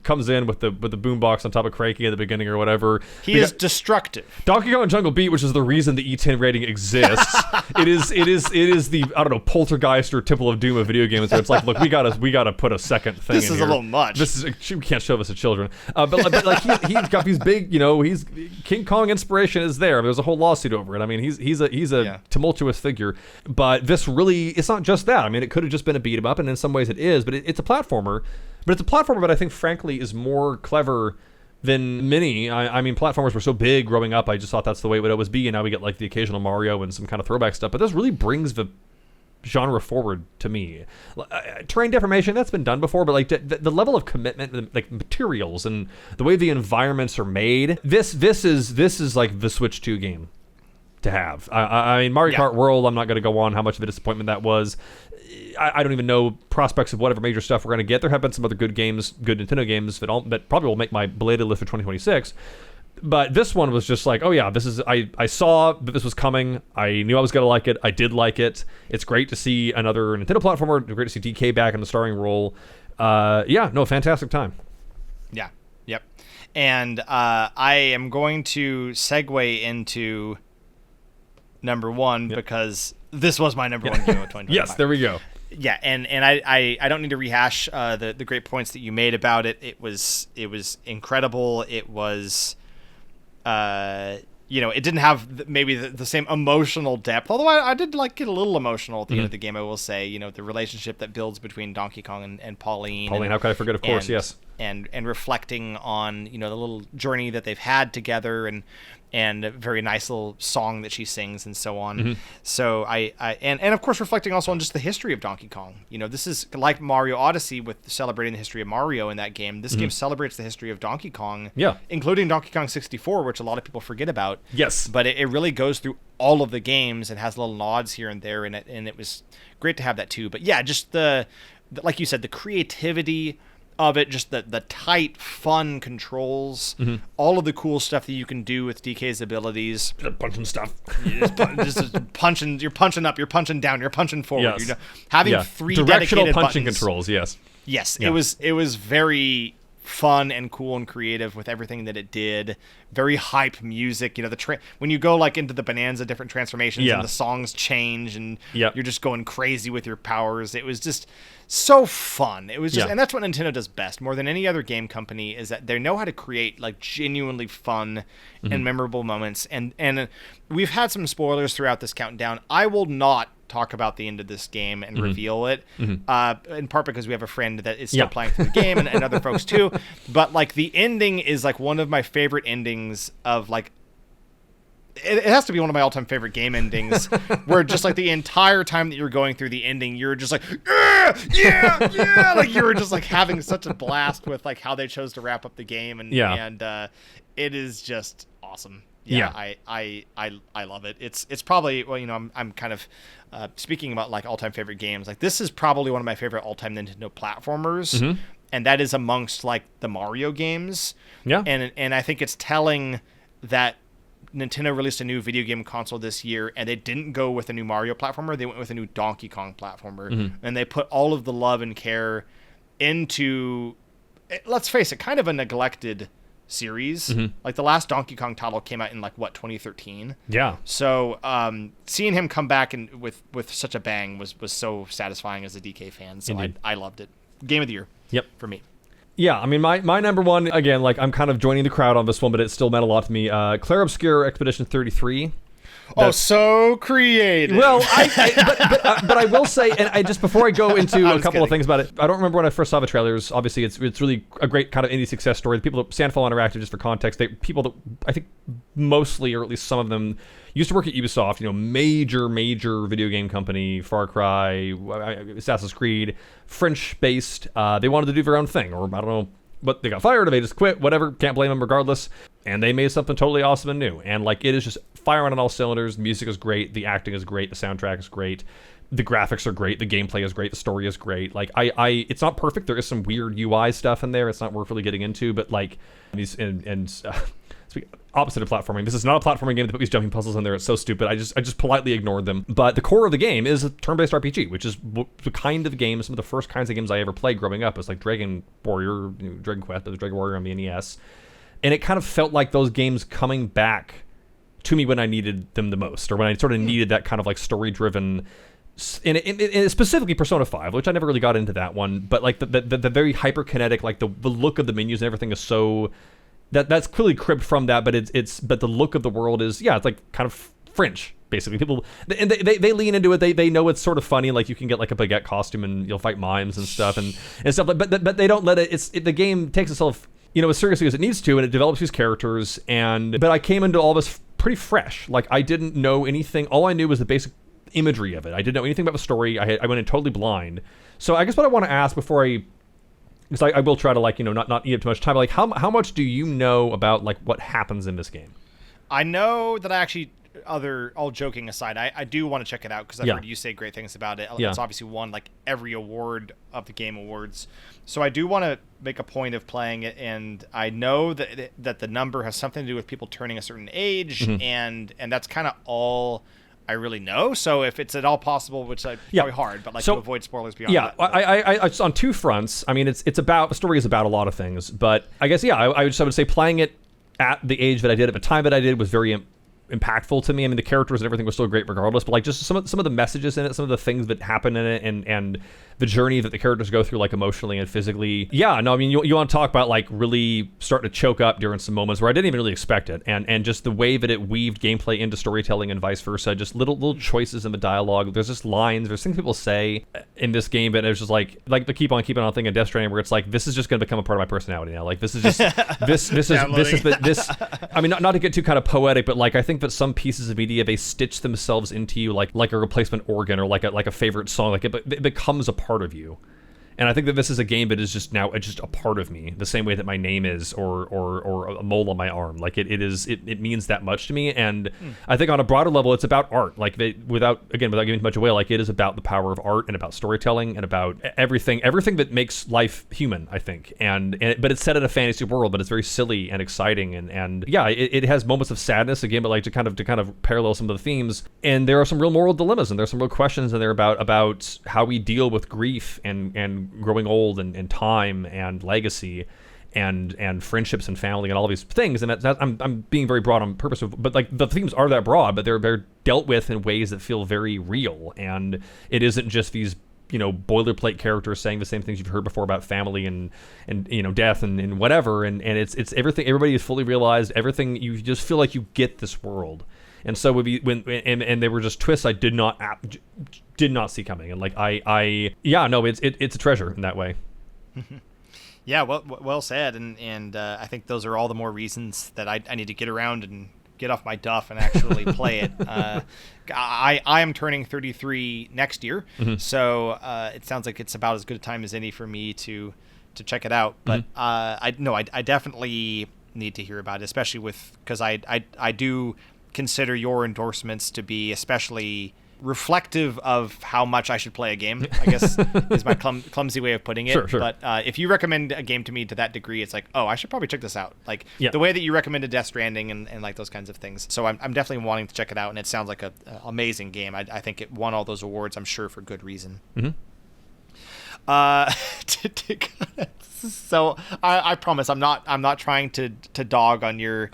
S3: comes in with the boombox on top of Cranky at the beginning or whatever.
S2: He is destructive.
S3: Donkey Kong Jungle Beat, which is the reason the E10 rating exists. it is the, I don't know, Poltergeist or Temple of Doom of video games. Where it's like, look, we gotta put a second thing.
S2: This
S3: in
S2: is
S3: here.
S2: a little much.
S3: We can't show this to children. But like he's got these big, he's King Kong inspiration is there. There's a whole lawsuit over it. I mean, he's a tumultuous figure. But this really, it's not just that. I mean, it could have just been a beat 'em up, and in some ways it is. But it's a platformer. But it's a platformer that I think, frankly, is more clever than many. I mean, platformers were so big growing up. I just thought that's the way it would always be. And now we get like the occasional Mario and some kind of throwback stuff. But this really brings the genre forward to me. Terrain deformation, that's been done before, but like the level of commitment, like materials and the way the environments are made, this is like the Switch 2 game to have. I mean, Mario Kart World, I'm not going to go on how much of a disappointment that was. I don't even know prospects of whatever major stuff we're going to get. There have been some other good games, good Nintendo games that probably will make my belated list for 2026. But this one was just like, oh yeah, this is, I saw that this was coming. I knew I was going to like it. I did like it. It's great to see another Nintendo platformer. Great to see DK back in the starring role. Fantastic time.
S2: Yeah. Yep. And I am going to segue into number one because this was my number one game of 2025.
S3: Yes, there we go.
S2: Yeah, and I don't need to rehash the great points that you made about it. It was incredible. It was, it didn't have maybe the same emotional depth. Although I did like get a little emotional at the end of the game. I will say, the relationship that builds between Donkey Kong and Pauline.
S3: Pauline, how could I forget? Of course, yes.
S2: And reflecting on the little journey that they've had together and a very nice little song that she sings and so on. Mm-hmm. So and of course reflecting also on just the history of Donkey Kong. This is like Mario Odyssey with celebrating the history of Mario in that game. This game celebrates the history of Donkey Kong, including Donkey Kong 64, which a lot of people forget about.
S3: Yes.
S2: But it really goes through all of the games and has little nods here and there, and it was great to have that too. But yeah, just the like you said, the creativity of it, just the tight, fun controls, all of the cool stuff that you can do with DK's abilities.
S3: Punching stuff.
S2: Just punching. You're punching up. You're punching down. You're punching forward.
S3: Yes.
S2: Having three
S3: directional
S2: dedicated
S3: punching
S2: buttons.
S3: controls. Yes.
S2: Yes. Yeah. It was very fun and cool and creative with everything that it did. Very hype music. When you go like into the Bananza different transformations and the songs change and you're just going crazy with your powers. It was just so fun. It was just, and that's what Nintendo does best more than any other game company, is that they know how to create like genuinely fun and memorable moments. And we've had some spoilers throughout this countdown. I will not talk about the end of this game and reveal it, in part because we have a friend that is still playing through the game and other folks too. But like the ending is like one of my favorite endings of like, it has to be one of my all-time favorite game endings where just like the entire time that you're going through the ending, you're just like, yeah, like you were just like having such a blast with like how they chose to wrap up the game. And it is just awesome. I love it. It's probably, well, I'm kind of speaking about like all-time favorite games. Like this is probably one of my favorite all-time Nintendo platformers, and that is amongst like the Mario games. Yeah, and I think it's telling that Nintendo released a new video game console this year, and they didn't go with a new Mario platformer. They went with a new Donkey Kong platformer, and they put all of the love and care into, let's face it, kind of a neglected series. Like the last Donkey Kong title came out in like 2013. Yeah. So seeing him come back and with such a bang was so satisfying as a DK fan. So I loved it. Game of the year. Yep. For me.
S3: Yeah, I mean, my number one, again, like I'm kind of joining the crowd on this one, but it still meant a lot to me. Clair Obscur Expedition 33.
S2: So creative.
S3: Well, but I will say, and I just before I go into a couple of things about it, I don't remember when I first saw the trailers. Obviously, it's really a great kind of indie success story. The people at Sandfall Interactive, just for context, people that I think mostly, or at least some of them, used to work at Ubisoft. Major video game company, Far Cry, Assassin's Creed, French-based. They wanted to do their own thing, or I don't know. But they got fired, or they just quit, whatever, can't blame them regardless. And they made something totally awesome and new. And like it is just firing on all cylinders. The music is great, the acting is great, the soundtrack is great, the graphics are great, the gameplay is great, the story is great. Like it's not perfect. There is some weird UI stuff in there. It's not worth really getting into, but like these opposite of platforming. This is not a platforming game that put these jumping puzzles in there. It's so stupid. I just politely ignored them. But the core of the game is a turn-based RPG, which is the kind of game, some of the first kinds of games I ever played growing up. It was like Dragon Warrior, Dragon Quest, but the Dragon Warrior on the NES. And it kind of felt like those games coming back to me when I needed them the most, or when I sort of needed that kind of like story-driven. And specifically Persona 5, which I never really got into that one, but like the very hyperkinetic, like the look of the menus and everything is so that's clearly cribbed from that, but but the look of the world is it's like kind of French basically. People and they lean into it. They know it's sort of funny, like you can get like a baguette costume and you'll fight mimes and stuff and stuff, but they don't let it. The game takes itself as seriously as it needs to, and it develops these characters. But I came into all this pretty fresh. Like I didn't know anything. All I knew was the basic imagery of it. I didn't know anything about the story. I went in totally blind. So I guess what I want to ask before because I will try to not eat up too much time. Like how much do you know about like what happens in this game?
S2: I know that I actually, all joking aside, I do want to check it out because I've heard you say great things about it. It's obviously won like every award of the Game Awards. So I do want to make a point of playing it, and I know that the number has something to do with people turning a certain age, and that's kind of all I really know. So if it's at all possible, which is probably hard, but to avoid spoilers beyond that.
S3: I it's on two fronts. I mean, the story is about a lot of things, but I guess I would say playing it at the age that I did, at the time that I did, was very impactful to me. I mean, the characters and everything was still great regardless, but like just some of the messages in it, some of the things that happen in it, and the journey that the characters go through, like emotionally and physically. Yeah, no, I mean, you want to talk about like really starting to choke up during some moments where I didn't even really expect it, and just the way that it weaved gameplay into storytelling and vice versa. Just little choices in the dialogue. There's just lines. There's things people say in this game, but it's just like the keep on keeping on thing in Death Stranding, where it's like this is just going to become a part of my personality now. Like this is just this. I mean, not to get too kind of poetic, but like I think that some pieces of media, they stitch themselves into you like a replacement organ or like a favorite song. Like it becomes a part of you. And I think that this is a game that is just now just a part of me, the same way that my name is, or a mole on my arm. Like it means that much to me. And I think on a broader level, it's about art. Like without giving too much away, like it is about the power of art and about storytelling and about everything that makes life human, I think. But it's set in a fantasy world, but it's very silly and exciting. And it has moments of sadness again, but like to kind of parallel some of the themes. And there are some real moral dilemmas, and there's some real questions, and they're about how we deal with grief and growing old and time and legacy and friendships and family and all these things. And I'm being very broad on purpose, but like the themes are that broad, but they're dealt with in ways that feel very real. And it isn't just these boilerplate characters saying the same things you've heard before about family and death and whatever. And it's everything. Everybody is fully realized. Everything, you just feel like you get this world. And so when they were just twists I did not see coming, and like it's a treasure in that way.
S2: Yeah, well said, and I think those are all the more reasons that I need to get around and get off my duff and actually play it. I am turning 33 next year, so it sounds like it's about as good a time as any for me to check it out. But I definitely need to hear about it, especially because I do consider your endorsements to be especially reflective of how much I should play a game, I guess is my clumsy way of putting it.
S3: Sure.
S2: But if you recommend a game to me to that degree, it's like, oh, I should probably check this out. Like the way that you recommended Death Stranding and like those kinds of things. So I'm definitely wanting to check it out, and it sounds like a amazing game. I think it won all those awards, I'm sure, for good reason. So I promise I'm not trying to dog on your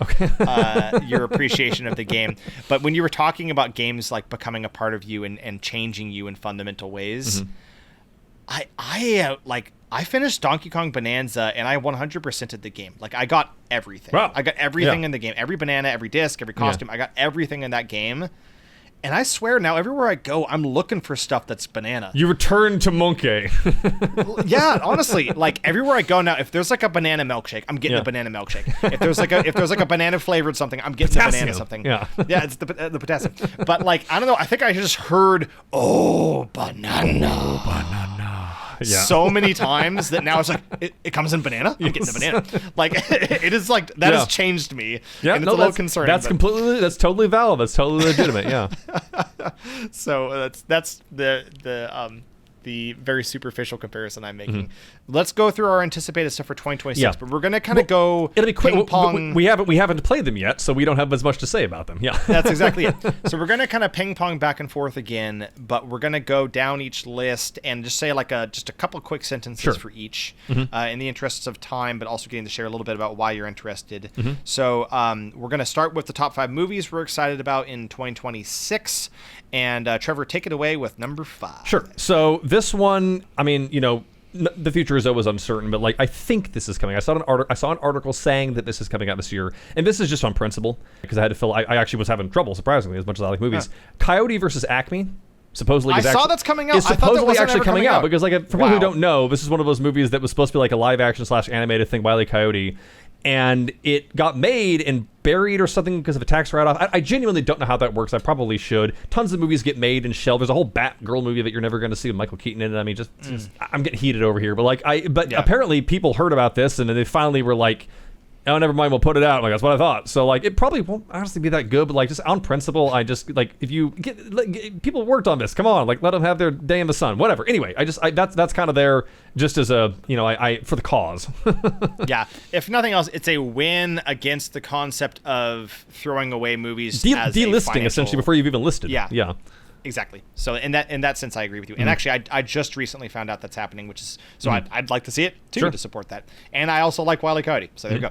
S2: your appreciation of the game, but when you were talking about games like becoming a part of you and changing you in fundamental ways, I finished Donkey Kong Bananza and I 100%ed the game. Like I got everything.
S3: Wow.
S2: I got everything in the game. Every banana, every disc, every costume. I got everything in that game. And I swear now, everywhere I go, I'm looking for stuff that's banana.
S3: You return to Monkey.
S2: Yeah, honestly, like everywhere I go now, if there's like a banana milkshake, I'm getting a banana milkshake. If there's like a banana flavored something, I'm getting the banana something. Yeah, it's the potassium. But like I don't know, I think I just heard banana. So many times that now it's like it comes in banana. I'm getting the banana. Like it is like that has changed me. Yeah, and it's a little concerning.
S3: That's totally valid. That's totally legitimate. Yeah.
S2: So that's the very superficial comparison I'm making. let's go through our anticipated stuff for 2026.
S3: Yeah.
S2: But we're gonna kind of go
S3: It'll be quick.
S2: ping pong.
S3: We haven't played them yet, so we don't have as much to say about them. Yeah.
S2: That's exactly it. So we're gonna kind of ping pong back and forth again, but we're gonna go down each list and just say like just a couple quick sentences for each, in the interests of time, but also getting to share a little bit about why you're interested. So we're gonna start with the top 5 movies we're excited about in 2026, and Trevor, take it away with number 5.
S3: Sure. So this one, I mean, the future is always uncertain, but like I think this is coming. I saw an article saying that this is coming out this year, and this is just on principle because I had to fill. I actually was having trouble, surprisingly, as much as I like movies. Coyote versus Acme. Supposedly,
S2: I saw that's coming out.
S3: Is supposedly actually coming out because, like, for people who
S2: Wow.
S3: don't know, this is one of those movies that was supposed to be like a live action / animated thing, Wile E. Coyote, and it got made and buried or something because of a tax write-off. I genuinely don't know how that works. I probably should. Tons of movies get made and shelved. There's a whole Batgirl movie that you're never going to see with Michael Keaton in it. I mean, just I'm getting heated over here, but apparently people heard about this and then they finally were like, oh, never mind, we'll put it out. Like, that's what I thought. So, like, it probably won't honestly be that good, but, like, just on principle, I just, like, if you get people worked on this, come on, like, let them have their day in the sun, whatever. Anyway, that's kind of there just as a, for the cause.
S2: Yeah. If nothing else, it's a win against the concept of throwing away movies as
S3: delisting, essentially, before you've even listed.
S2: Yeah.
S3: Yeah.
S2: Exactly. So in that sense, I agree with you. And actually, I just recently found out that's happening, which is so I'd like to see it too to support that. And I also like Wile E. Coyote. So there you go.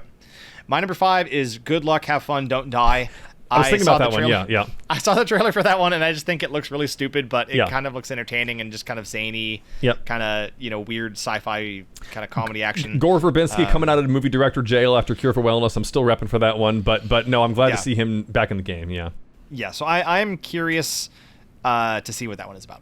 S2: My number 5 is Good Luck, Have Fun, Don't Die.
S3: I was thinking about that one. Yeah.
S2: I saw the trailer for that one, and I just think it looks really stupid, but it kind of looks entertaining and just kind of zany, kind of weird sci-fi kind of comedy action.
S3: Gore Verbinski coming out of movie director jail after Cure for Wellness. I'm still repping for that one, but no, I'm glad to see him back in the game. Yeah.
S2: Yeah. So I'm curious to see what that one is about.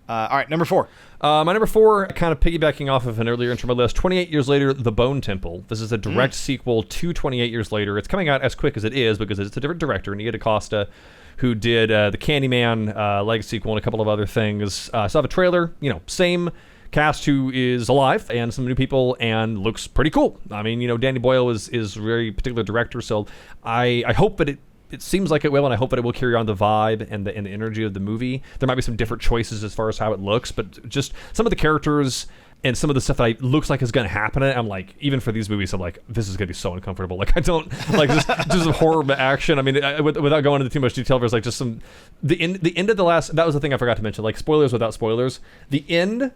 S2: All right, number 4.
S3: My number 4, kind of piggybacking off of an earlier entry on my list, 28 Years Later, The Bone Temple. This is a direct sequel to 28 Years Later. It's coming out as quick as it is because it's a different director, Nia DaCosta, who did the Candyman Legacy sequel and a couple of other things. So I have a trailer, same cast who is alive and some new people and looks pretty cool. I mean, Danny Boyle is a very particular director, so I hope that it seems like it will, and I hope that it will carry on the vibe and the energy of the movie. There might be some different choices as far as how it looks, but just some of the characters and some of the stuff that looks like is going to happen. I'm like, even for these movies, I'm like, this is going to be so uncomfortable. Like, I don't like just horror action. I mean, without going into too much detail, there's like just the end of the last. That was the thing I forgot to mention. Like, spoilers without spoilers. The end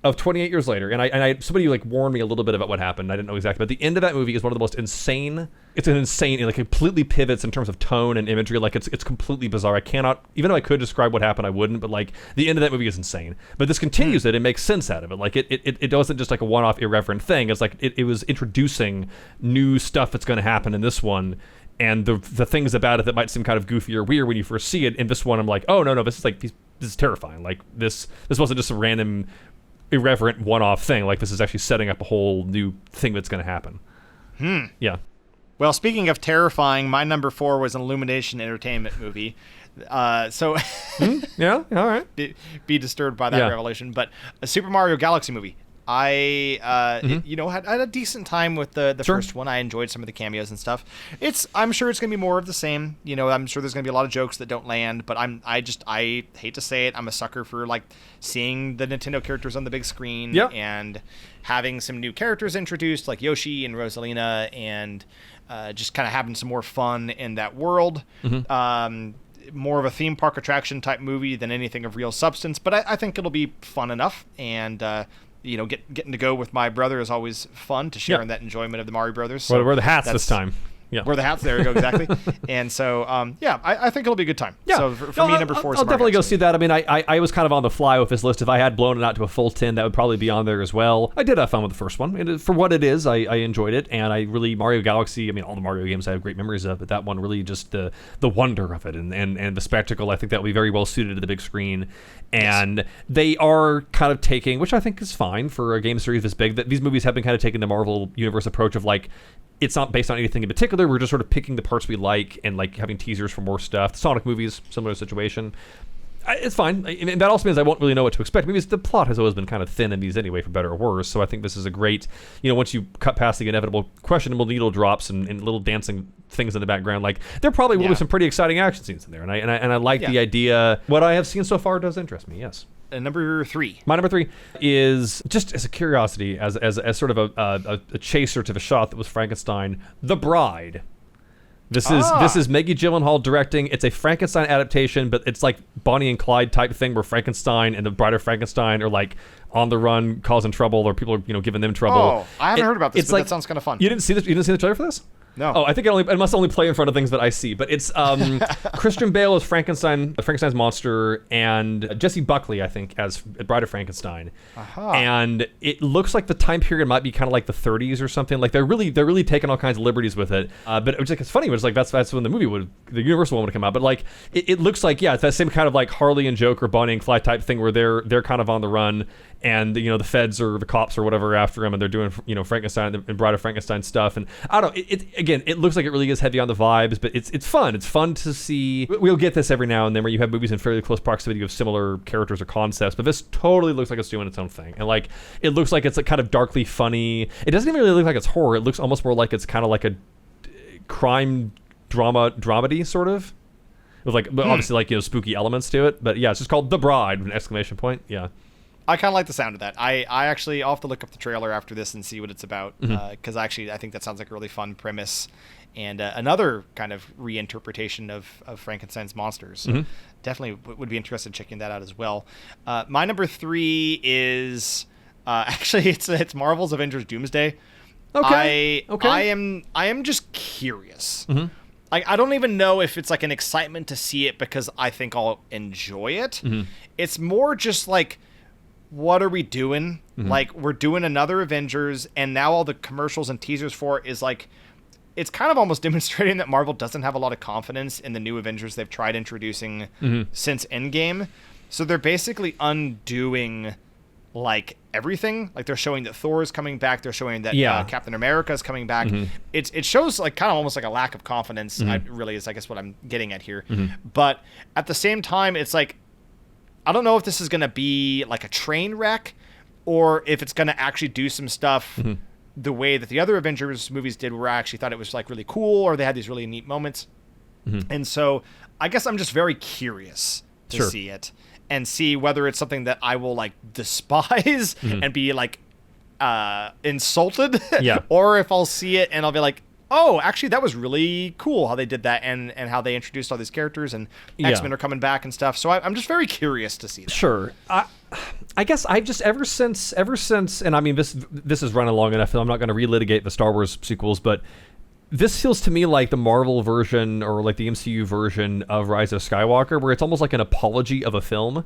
S3: of 28 Years Later, and I somebody like warned me a little bit about what happened. I didn't know exactly, but the end of that movie is one of the most insane. It's an insane, it like completely pivots in terms of tone and imagery. Like it's completely bizarre. I cannot, even though I could describe what happened, I wouldn't. But like the end of that movie is insane. But this continues it and makes sense out of it. Like it wasn't just like a one-off irreverent thing. It's like it was introducing new stuff that's going to happen in this one. And the things about it that might seem kind of goofy or weird when you first see it. In this one, I'm like, oh no, this is terrifying. Like this wasn't just a random irreverent one-off thing. Like this is actually setting up a whole new thing that's going to happen. Yeah.
S2: Well, speaking of terrifying, my number 4 was an Illumination Entertainment movie. So
S3: Yeah, all right.
S2: Be disturbed by that revelation. But a Super Mario Galaxy movie. I had a decent time with the first one. I enjoyed some of the cameos and stuff. I'm sure it's gonna be more of the same. I'm sure there's gonna be a lot of jokes that don't land, but I hate to say it, I'm a sucker for like seeing the Nintendo characters on the big screen and having some new characters introduced like Yoshi and Rosalina and just kind of having some more fun in that world. More of a theme park attraction type movie than anything of real substance, but I think it'll be fun enough, and getting to go with my brother is always fun to share in that enjoyment of the Mario Brothers.
S3: So we're the hats this time. Yeah.
S2: Wear the hats. There you go. Exactly. And so, I think it'll be a good time.
S3: Yeah.
S2: So for me, number 4 is
S3: I'll definitely go see that. I mean, I was kind of on the fly with this list. If I had blown it out to a full 10, that would probably be on there as well. I did have fun with the first one. For what it is, I enjoyed it. And Mario Galaxy, I mean, all the Mario games I have great memories of, but that one really just the wonder of it and the spectacle, I think that will be very well suited to the big screen. And they are kind of taking, which I think is fine for a game series this big, that these movies have been kind of taking the Marvel Universe approach of like, it's not based on anything in particular. We're just sort of picking the parts we like and like having teasers for more stuff. The Sonic movies, similar situation. It's fine. And that also means I won't really know what to expect. Maybe the plot has always been kind of thin in these anyway, for better or worse. So I think this is a great, once you cut past the inevitable questionable needle drops and little dancing things in the background, like there probably will be some pretty exciting action scenes in there. And I like the idea. What I have seen so far does interest me. Yes.
S2: number 3.
S3: My number 3 is, just as a curiosity, as sort of a chaser to the shot that was Frankenstein, The Bride. This is Maggie Gyllenhaal directing. It's a Frankenstein adaptation, but it's like Bonnie and Clyde type thing where Frankenstein and the Bride of Frankenstein are like on the run, causing trouble, or people are giving them trouble.
S2: Oh, I haven't heard about this, but that sounds kind of fun.
S3: You didn't see this? You didn't see the trailer for this?
S2: No.
S3: Oh, I think it must only play in front of things that I see. But it's Christian Bale as Frankenstein's monster, and Jessie Buckley, I think, as Bride of Frankenstein.
S2: Uh-huh.
S3: And it looks like the time period might be kind of like the 30s or something. Like they're really taking all kinds of liberties with it. But it was like, it's funny. It's like that's when the Universal one would come out. But like it looks like, yeah, it's that same kind of like Harley and Joker, Bonnie and Clyde type thing where they're kind of on the run. And the feds or the cops or whatever after him, and they're doing Frankenstein and Bride of Frankenstein stuff. And I don't know. It looks like it really is heavy on the vibes, but it's fun. It's fun to see. We'll get this every now and then where you have movies in fairly close proximity of similar characters or concepts, but this totally looks like it's doing its own thing. And like it looks like it's like kind of darkly funny. It doesn't even really look like it's horror. It looks almost more like it's kind of like a crime dramedy sort of, with like obviously like spooky elements to it. But yeah, it's just called The Bride with an exclamation point. Yeah.
S2: I kind of like the sound of that. I actually, I'll have to look up the trailer after this and see what it's about, because I think that sounds like a really fun premise and another kind of reinterpretation of Frankenstein's monsters. So definitely would be interested in checking that out as well. My number 3 is actually it's Marvel's Avengers Doomsday.
S3: Okay.
S2: I am just curious. I don't even know if it's like an excitement to see it because I think I'll enjoy it. It's more just like, what are we doing? Like, we're doing another Avengers, and now all the commercials and teasers for it is like, it's kind of almost demonstrating that Marvel doesn't have a lot of confidence in the new Avengers they've tried introducing since Endgame. So they're basically undoing like everything. Like, they're showing that Thor is coming back. They're showing that Captain America is coming back. It shows like kind of almost like a lack of confidence. Really is, I guess, what I'm getting at here. But at the same time, it's like, I don't know if this is going to be like a train wreck or if it's going to actually do some stuff the way that the other Avengers movies did, where I actually thought it was like really cool or they had these really neat moments. And so I guess I'm just very curious to see it and see whether it's something that I will like despise and be like insulted or if I'll see it and I'll be like, oh, actually, that was really cool how they did that and how they introduced all these characters and X-Men are coming back and stuff. So I'm just very curious to see that.
S3: Sure. I guess I've just ever since, and I mean, this is running long enough, and I'm not going to relitigate the Star Wars sequels, but this feels to me like the Marvel version or like the MCU version of Rise of Skywalker, where it's almost like an apology of a film.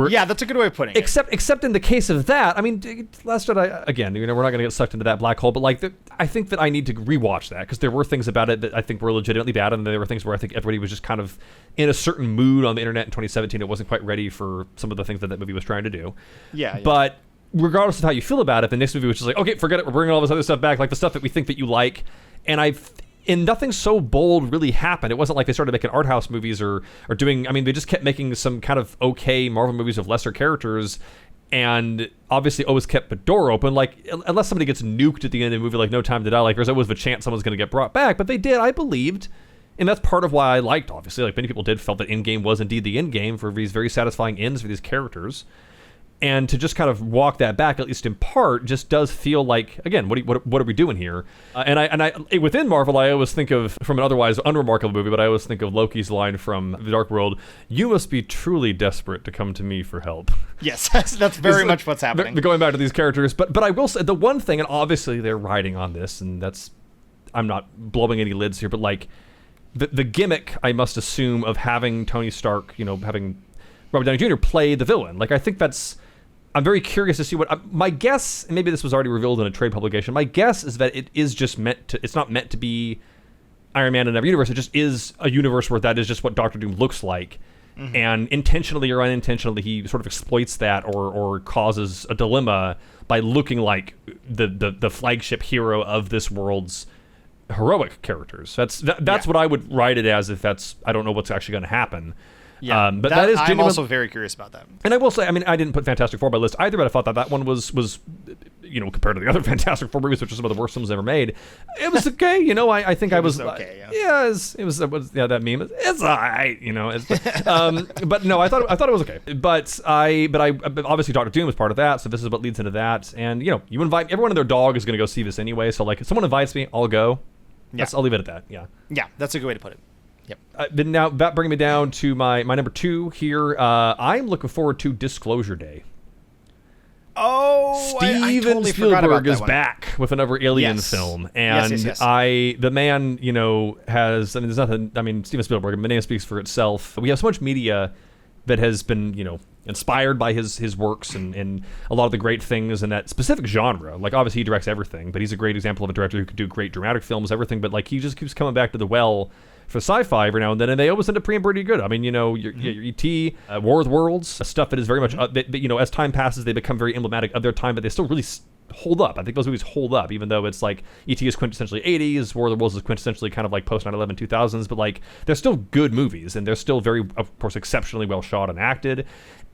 S2: Yeah, that's a good way of putting it.
S3: Except in the case of that, I mean, Last Jedi, again, we're not going to get sucked into that black hole, but like, I think that I need to rewatch that because there were things about it that I think were legitimately bad, and there were things where I think everybody was just kind of in a certain mood on the internet in 2017. It wasn't quite ready for some of the things that movie was trying to do. Yeah. But regardless of how you feel about it, the next movie was just like, okay, forget it. We're bringing all this other stuff back, like the stuff that we think that you like, and nothing so bold really happened. It wasn't like they started making art house movies or doing, I mean, they just kept making some kind of okay Marvel movies of lesser characters and obviously always kept the door open. Like, unless somebody gets nuked at the end of the movie, like No Time to Die, like there's always a chance someone's going to get brought back. But they did, I believed. And that's part of why I liked, obviously. Like many people felt that Endgame was indeed the endgame for these very satisfying ends for these characters. And to just kind of walk that back, at least in part, just does feel like, again, what are we doing here? And I within Marvel, I always think of, from an otherwise unremarkable movie, but I always think of Loki's line from The Dark World: "You must be truly desperate to come to me for help."
S2: Yes, that's very much what's happening.
S3: Going back to these characters, but I will say the one thing, and obviously they're riding on this, and that's, I'm not blowing any lids here, but like the gimmick, I must assume, of having Tony Stark, having Robert Downey Jr. play the villain, like I think that's. I'm very curious to see what my guess, and maybe this was already revealed in a trade publication. My guess is that it is just it's not meant to be Iron Man in every universe. It just is a universe where that is just what Doctor Doom looks like. And intentionally or unintentionally, he sort of exploits that or causes a dilemma by looking like the flagship hero of this world's heroic characters. That's what I would write it as if that's, I don't know what's actually going to happen.
S2: Yeah,
S3: but that is
S2: I'm
S3: genuine.
S2: also very curious about that.
S3: And I will say, I mean, I didn't put Fantastic Four on my list either, but I thought that one was compared to the other Fantastic Four movies, which are some of the worst films ever made, it was okay. I think I was
S2: okay.
S3: Yeah, it was that meme. It's alright, but no, I thought it was okay. But I obviously Doctor Doom was part of that, so this is what leads into that. And you invite everyone and their dog is going to go see this anyway. So like, if someone invites me, I'll go.
S2: Yeah.
S3: I'll leave it at that. Yeah.
S2: Yeah, that's a good way to put it. Yep.
S3: But now that bringing me down to my number 2 here. I'm looking forward to Disclosure Day.
S2: Oh, I totally forgot about
S3: Spielberg
S2: that
S3: is
S2: one.
S3: back with another Alien
S2: Yes.
S3: film, and
S2: Yes.
S3: the man, has. I mean, there's nothing. I mean, Steven Spielberg. The name speaks for itself. We have so much media that has been, inspired by his works and a lot of the great things in that specific genre. Like, obviously, he directs everything, but he's a great example of a director who could do great dramatic films, everything. But like, he just keeps coming back to the well for sci-fi every now and then, and they always end up pretty good. I mean, your E.T., War of the Worlds, stuff that is very much, as time passes, they become very emblematic of their time, but they still really hold up. I think those movies hold up, even though it's like E.T. is quintessentially 80s, War of the Worlds is quintessentially kind of like post 9/11 2000s, but like, they're still good movies, and they're still very, of course, exceptionally well shot and acted.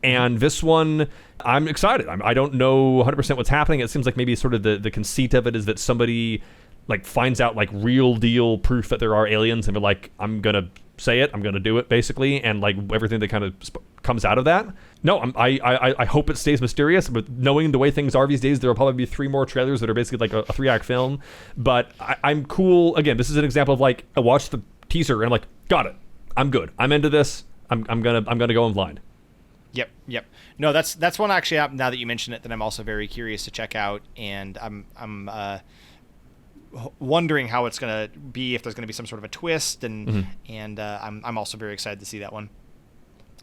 S3: And this one, I'm excited. I don't know 100% what's happening. It seems like maybe sort of the conceit of it is that somebody like finds out like real deal proof that there are aliens, and they're like, I'm gonna say it, I'm gonna do it, basically, and like everything that kind of comes out of that. No, I hope it stays mysterious, but knowing the way things are these days, there will probably be 3 more trailers that are basically like a 3-act film. But I'm cool. Again, this is an example of like, I watched the teaser and I'm like, got it, I'm good, I'm into this, I'm gonna go in blind.
S2: Yep. No, that's one actually. Now that you mention it, that I'm also very curious to check out, and I'm wondering how it's gonna be, if there's gonna be some sort of a twist, and I'm also very excited to see that one.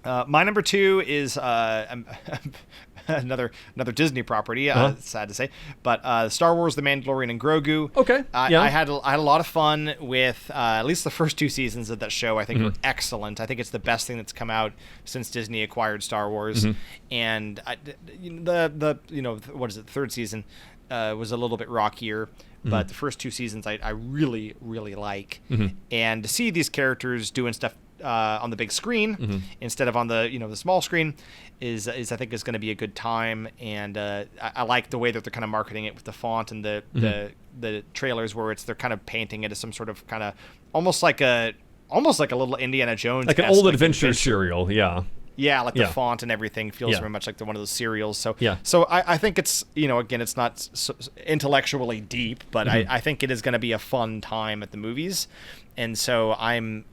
S2: My number 2 is another Disney property. Sad to say, but Star Wars: The Mandalorian and Grogu.
S3: Okay.
S2: I had a lot of fun with at least the first 2 seasons of that show. I think were excellent. I think it's the best thing that's come out since Disney acquired Star Wars. And the what is it? The 3rd season was a little bit rockier. But the first 2 seasons I really, really like. And to see these characters doing stuff on the big screen instead of on the the small screen is I think is going to be a good time. And I like the way that they're kind of marketing it with the font and the trailers, where they're kind of painting it as some sort of kind of almost like a little Indiana Jones,
S3: like an old adventure serial.
S2: Yeah, like the font and everything feels very much like one of those serials. So I think it's, again, it's not so intellectually deep, but I think it is going to be a fun time at the movies. And so I'm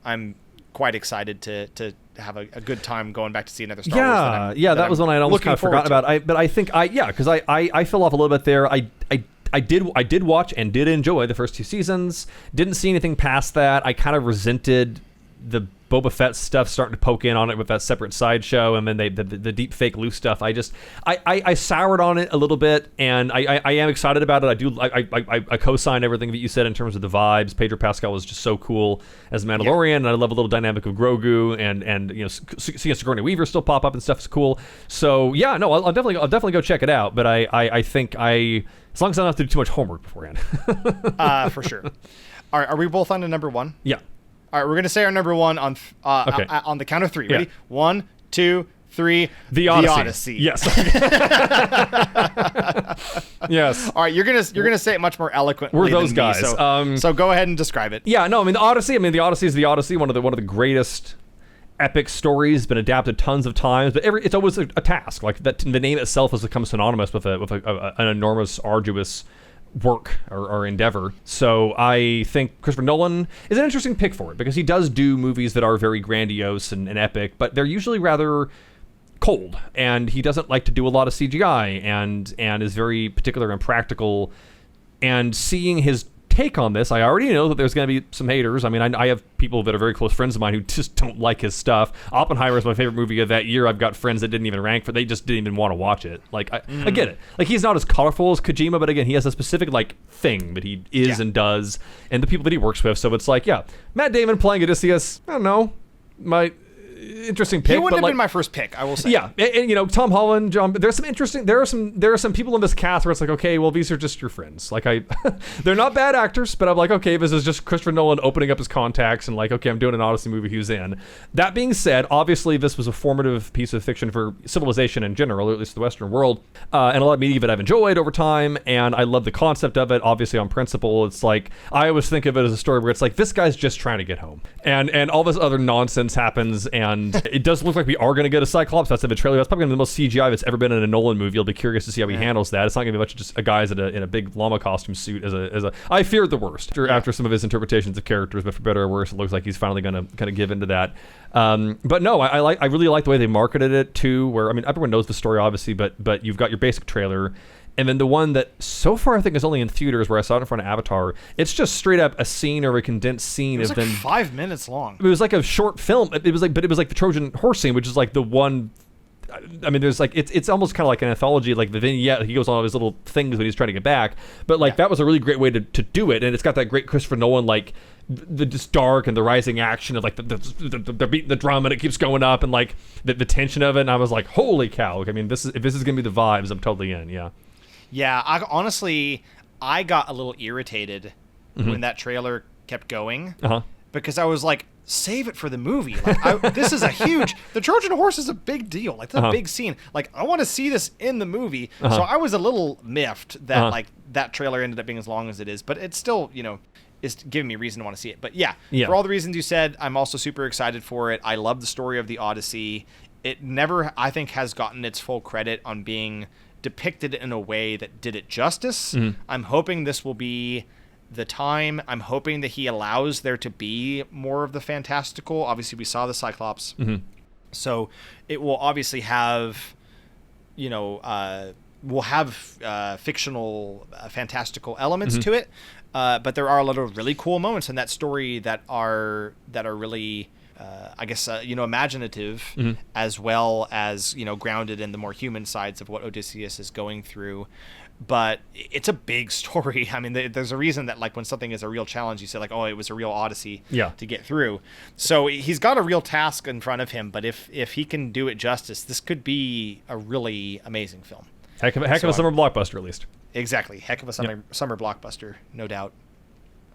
S2: quite excited to have a good time going back to see another Star Wars.
S3: That was one I'd almost kind of forgotten about. But I think because I fell off a little bit there. I did watch and did enjoy the first 2 seasons. Didn't see anything past that. I kind of resented the Boba Fett stuff starting to poke in on it with that separate sideshow, and then the deep fake loose stuff. I soured on it a little bit, and I am excited about it. I co-sign everything that you said in terms of the vibes. Pedro Pascal was just so cool as Mandalorian, and I love a little dynamic of Grogu, and seeing Sigourney Weaver still pop up and stuff is cool. So I'll definitely go check it out. But I think as long as I don't have to do too much homework beforehand.
S2: For sure. Are we both on to number 1?
S3: Yeah.
S2: All right, we're going to say our number 1 on on the count of 3. Ready? 1, 2, 3.
S3: The Odyssey. Yes. Yes.
S2: All right, you're gonna say it much more eloquently.
S3: We're those
S2: than
S3: guys.
S2: Me, so go ahead and describe it.
S3: Yeah. No. I mean, the Odyssey is the Odyssey. One of the greatest epic stories, been adapted tons of times, but it's always a task. Like that, the name itself has become synonymous with an enormous, arduous work or endeavor. So I think Christopher Nolan is an interesting pick for it, because he does do movies that are very grandiose and epic, but they're usually rather cold, and he doesn't like to do a lot of CGI, and is very particular and practical. And seeing his take on this, I already know that there's going to be some haters. I mean, I have people that are very close friends of mine who just don't like his stuff. Oppenheimer is my favorite movie of that year. I've got friends that didn't even rank for, they just didn't even want to watch it. Like, I get it. Like, he's not as colorful as Kojima, but again, he has a specific, like, thing that he is and does, and the people that he works with. So it's like, Matt Damon playing Odysseus, I don't know, interesting pick.
S2: He wouldn't
S3: but
S2: have
S3: like,
S2: been my first pick, I will say.
S3: Yeah, and you know, Tom Holland, John. There's some interesting. There are some people in this cast where it's like, okay, well, these are just your friends. Like they're not bad actors, but I'm like, okay, this is just Christopher Nolan opening up his contacts and like, okay, I'm doing an Odyssey movie he was in. That being said, obviously this was a formative piece of fiction for civilization in general, or at least the Western world, and a lot of media that I've enjoyed over time, and I love the concept of it. Obviously, on principle, it's like I always think of it as a story where it's like this guy's just trying to get home, and all this other nonsense happens, and it does look like we are going to get a Cyclops. That's in the trailer. That's probably the most CGI that's ever been in a Nolan movie. I'll be curious to see how he handles that. It's not going to be much of just a guy's in a big llama costume suit as a. I feared the worst after some of his interpretations of characters, but for better or worse, it looks like he's finally going to kind of give into that. But no, I really like the way they marketed it too. Where I mean, everyone knows the story obviously, but you've got your basic trailer. And then the one that so far I think is only in theaters, where I saw it in front of Avatar, it's just straight up a scene or a condensed scene.
S2: It was
S3: of
S2: like
S3: them.
S2: 5 minutes long.
S3: It was like a short film. It was like the Trojan horse scene, which is like the one. I mean, there's like it's almost kind of like an anthology, like the vignette. He goes on all his little things when he's trying to get back. But like that was a really great way to do it, and it's got that great Christopher Nolan like the just dark and the rising action of like they're beating the drum and it keeps going up and like the tension of it. And I was like, holy cow! Like, I mean, if this is gonna be the vibes, I'm totally in. Yeah.
S2: Yeah, I got a little irritated when that trailer kept going because I was like, save it for the movie. Like, this is the Trojan horse is a big deal. Like, it's a big scene. Like, I want to see this in the movie. So I was a little miffed that like that trailer ended up being as long as it is, but it's still, you know, is giving me reason to want to see it. But yeah, for all the reasons you said, I'm also super excited for it. I love the story of the Odyssey. It never, I think, has gotten its full credit on being depicted in a way that did it justice. I'm hoping this will be the time. I'm hoping that he allows there to be more of the fantastical. Obviously, we saw the Cyclops. So it will obviously have, you know, will have fictional, fantastical elements to it. But there are a lot of really cool moments in that story that are really, I guess, you know, imaginative, as well as, you know, grounded in the more human sides of what Odysseus is going through. But it's a big story. I mean, there's a reason that, like, when something is a real challenge, you say, like, oh, it was a real Odyssey to get through. So he's got a real task in front of him. But if he can do it justice, this could be a really amazing film.
S3: Heck of a summer blockbuster, at least.
S2: Exactly. Heck of a summer blockbuster, no doubt.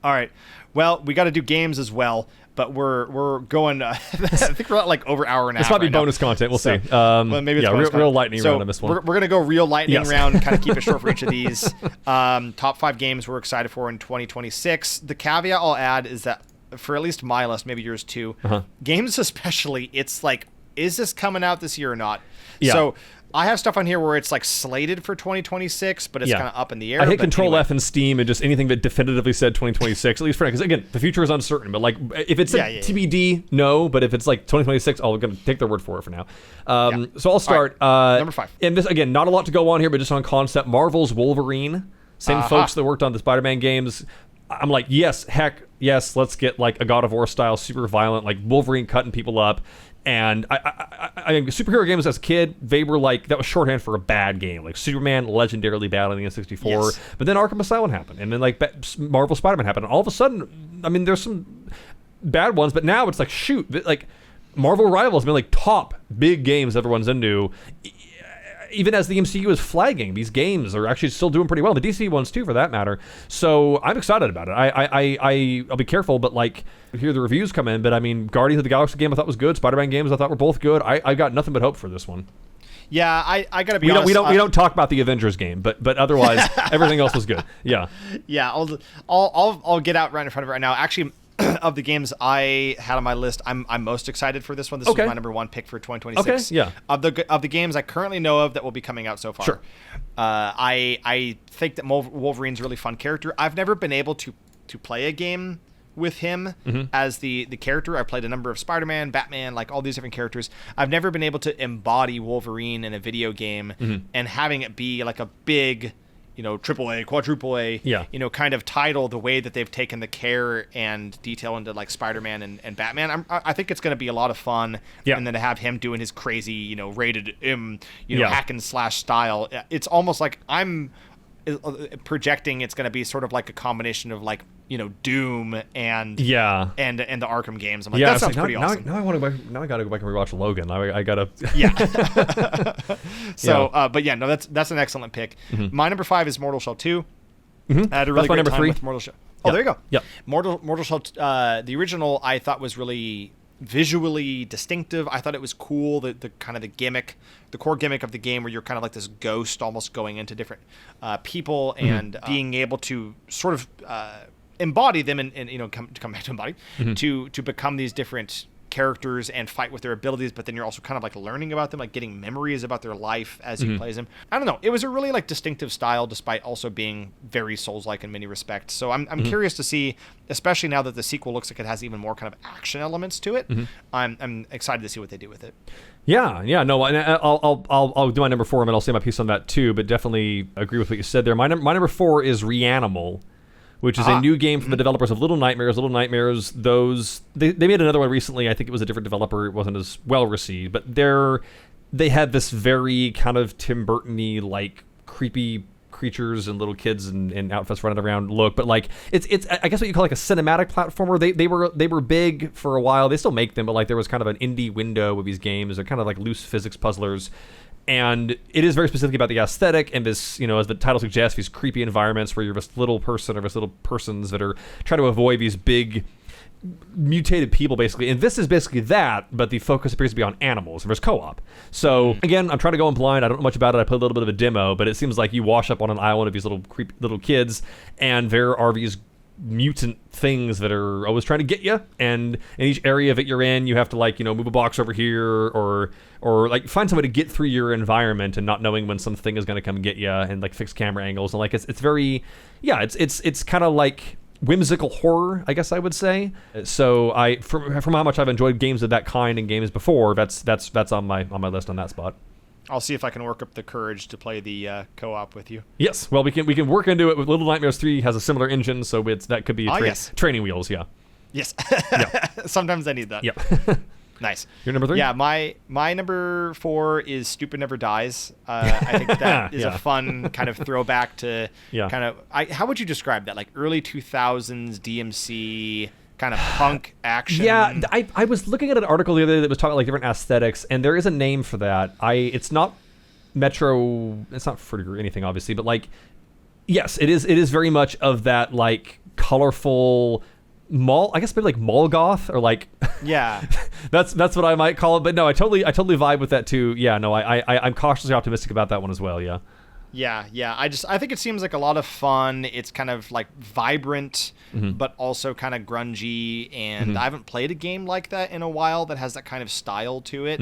S2: All right. Well, we got to do games as well, but we're going. I think we're at like over an hour and a half.
S3: This might be
S2: right
S3: bonus
S2: now.
S3: content. We'll see.
S2: Well, maybe it's
S3: real lightning round on this one.
S2: We're going to go real lightning round, kind of keep it short for each of these. Top 5 games we're excited for in 2026. The caveat I'll add is that for at least my list, maybe yours too, games especially, it's like, is this coming out this year or not?
S3: Yeah.
S2: So I have stuff on here where it's like slated for 2026, but it's kind of up in the air.
S3: I hit Control F in Steam and just anything that definitively said 2026, at least for now. Because again, the future is uncertain. But like, if it's TBD, no. But if it's like 2026, I'm going to take their word for it for now. So I'll start.
S2: Right. Number 5.
S3: And this, again, not a lot to go on here, but just on concept. Marvel's Wolverine. Same folks that worked on the Spider-Man games. I'm like, yes, let's get like a God of War style, super violent, like Wolverine cutting people up. And I mean, superhero games as a kid, they were like, that was shorthand for a bad game. Like Superman, legendarily bad on the N64. Yes. But then Arkham Asylum happened. And then like Marvel Spider-Man happened. And all of a sudden, I mean, there's some bad ones, but now it's like, shoot, like Marvel Rivals have been like top big games everyone's into. Even as the MCU is flagging, these games are actually still doing pretty well. The DC ones too, for that matter. So I'm excited about it. I'll be careful, but like, hear the reviews come in. But I mean, Guardians of the Galaxy game I thought was good. Spider-Man games I thought were both good. I got nothing but hope for this one.
S2: Yeah, I gotta be honest.
S3: We don't talk about the Avengers game, but otherwise everything else was good. Yeah.
S2: Yeah, I'll get out right in front of it right now. Actually, of the games I had on my list, I'm most excited for this one. This is my number 1 pick for 2026.
S3: Okay, yeah.
S2: Of the games I currently know of that will be coming out so far.
S3: Sure.
S2: I think that Wolverine's a really fun character. I've never been able to play a game with him as the character. I played a number of Spider-Man, Batman, like all these different characters. I've never been able to embody Wolverine in a video game and having it be like a big, you know, AAA, quadruple A, you know, kind of title, the way that they've taken the care and detail into like Spider-Man and Batman. I think it's going to be a lot of fun. Yeah. And then to have him doing his crazy, you know, rated M, you know, hack and slash style. It's almost like I'm projecting it's going to be sort of like a combination of like, Doom and
S3: Yeah.
S2: and the Arkham games. I'm like,
S3: Yeah,
S2: that sounds pretty awesome.
S3: Now I gotta go back and rewatch Logan. I gotta.
S2: Yeah. So,
S3: Yeah.
S2: but yeah, no, that's an excellent pick. My number 5 is Mortal Shell 2. I had a
S3: That's
S2: really
S3: my
S2: great
S3: number
S2: time
S3: 3.
S2: with Mortal Shell. Oh,
S3: Yep.
S2: there you go.
S3: Yep.
S2: Mortal Shell, the original, I thought was really visually distinctive. I thought it was cool, the kind of the core gimmick of the game, where you're kind of like this ghost almost going into different people and being able to sort of embody them and come back to embody to become these different characters and fight with their abilities, but then you're also kind of like learning about them, like getting memories about their life as you play them. I don't know. It was a really like distinctive style, despite also being very Souls-like in many respects. So I'm curious to see, especially now that the sequel looks like it has even more kind of action elements to it. I'm excited to see what they do with it.
S3: Yeah, no, and I'll do my number 4, and I'll say my piece on that too. But definitely agree with what you said there. My number 4 is Reanimal, which is a new game from the developers of Little Nightmares. Little Nightmares, they made another one recently. I think it was a different developer. It wasn't as well received, but they had this very kind of Tim Burton-y, like creepy creatures and little kids and outfits running around look. But like it's I guess what you call like a cinematic platformer. They were big for a while. They still make them, but like there was kind of an indie window with these games. They're kind of like loose physics puzzlers. And it is very specific about the aesthetic and this, as the title suggests, these creepy environments where you're this little person or this little persons that are trying to avoid these big mutated people, basically. And this is basically that, but the focus appears to be on animals, and there's co-op. So, again, I'm trying to go in blind. I don't know much about it. I played a little bit of a demo, but it seems like you wash up on an island of these little creepy little kids, and there are these mutant things that are always trying to get you, and in each area that you're in, you have to like move a box over here or like find some way to get through your environment, and not knowing when something is going to come and get you, and like fix camera angles, and like it's very it's kind of like whimsical horror, I guess I would say. So from how much I've enjoyed games of that kind and games before, that's on my list on that spot.
S2: I'll see if I can work up the courage to play the co-op with you.
S3: Yes, well, we can work into it. With Little Nightmares 3 has a similar engine, so that could be training wheels. Yeah.
S2: Yes.
S3: Yeah.
S2: Sometimes I need that.
S3: Yep.
S2: Nice.
S3: Your number 3?
S2: Yeah, my number 4 is Stupid Never Dies. I think that is a fun kind of throwback to kind of how would you describe that? Like early 2000s DMC kind of punk action.
S3: Yeah, I was looking at an article the other day that was talking like different aesthetics, and there is a name for that. It's not Metro, it's not Fruity or anything, obviously, but like, yes, it is very much of that like colorful mall, I guess maybe like mall goth, or like that's what I might call it. But no, I totally vibe with that too. Yeah, no, I'm cautiously optimistic about that one as well. Yeah.
S2: Yeah. I think it seems like a lot of fun. It's kind of like vibrant, but also kind of grungy. And I haven't played a game like that in a while that has that kind of style to it.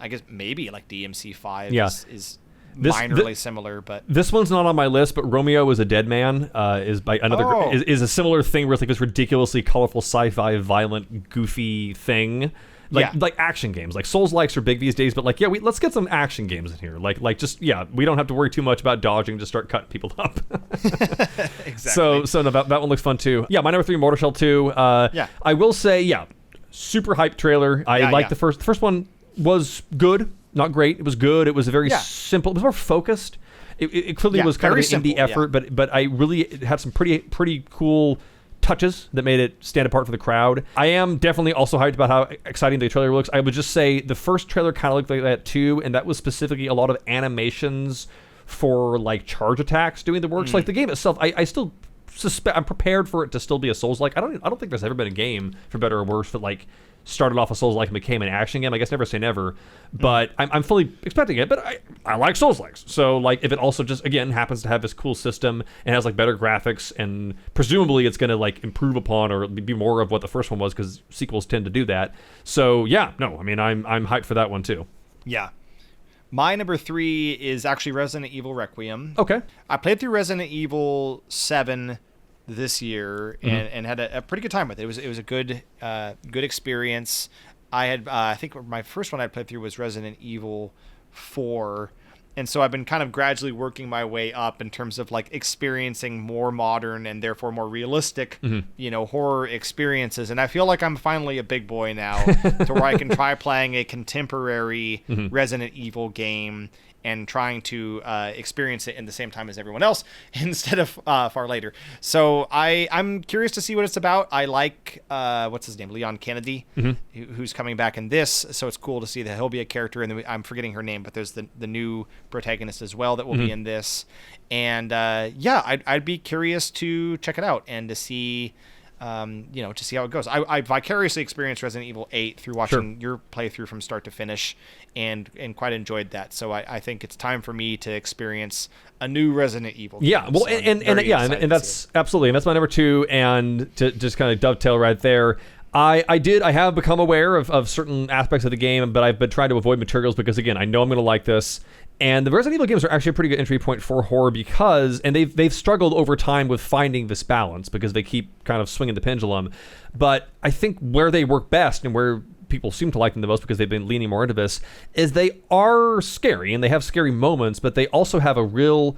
S2: I guess maybe like DMC5 is minorly similar, but
S3: this one's not on my list. But Romeo is a Dead Man is by another is a similar thing where it's like this ridiculously colorful sci-fi, violent, goofy thing. Like action games, like Souls-likes are big these days, but like let's get some action games in here. Like just we don't have to worry too much about dodging, just start cutting people up.
S2: Exactly.
S3: So no, that one looks fun too. Yeah, my number 3, Mortal Shell 2. I will say super hype trailer. I liked the first one was good, not great. It was good. It was a very simple. It was more focused. It clearly was kind of an indie effort, but I really had some pretty cool touches that made it stand apart for the crowd. I am definitely also hyped about how exciting the trailer looks. I would just say the first trailer kind of looked like that too, and that was specifically a lot of animations for like charge attacks doing the works. Like the game itself, I still suspect, I'm prepared for it to still be a Souls-like. I don't think there's ever been a game, for better or worse, that like started off a Souls-like and became an action game. I guess never say never, but I'm fully expecting it. But I like Souls-likes, so like if it also just again happens to have this cool system and has like better graphics, and presumably it's going to like improve upon or be more of what the first one was, because sequels tend to do that. So yeah, no, I mean I'm hyped for that one too.
S2: Yeah. My number 3 is actually Resident Evil Requiem.
S3: Okay.
S2: I played through Resident Evil 7 this year and had a pretty good time with it. It was a good experience. I had I think my first one I played through was Resident Evil 4, and so I've been kind of gradually working my way up in terms of like experiencing more modern and therefore more realistic horror experiences. And I feel like I'm finally a big boy now to where I can try playing a contemporary Resident Evil game and trying to experience it in the same time as everyone else instead of far later. So I'm curious to see what it's about. I like what's his name, Leon Kennedy, who's coming back in this. So it's cool to see that he'll be a character, and I'm forgetting her name, but there's the new protagonist as well that will be in this. And I'd be curious to check it out and to see. To see how it goes. I vicariously experienced Resident Evil 8 through watching your playthrough from start to finish, and quite enjoyed that. So I think it's time for me to experience a new Resident Evil game.
S3: Yeah, well,
S2: So
S3: and that's absolutely, and that's my number 2. And to just kind of dovetail right there, I have become aware of certain aspects of the game, but I've been trying to avoid materials because, again, I know I'm going to like this. And the Resident Evil games are actually a pretty good entry point for horror because, and they've struggled over time with finding this balance because they keep kind of swinging the pendulum. But I think where they work best and where people seem to like them the most because they've been leaning more into this is they are scary and they have scary moments, but they also have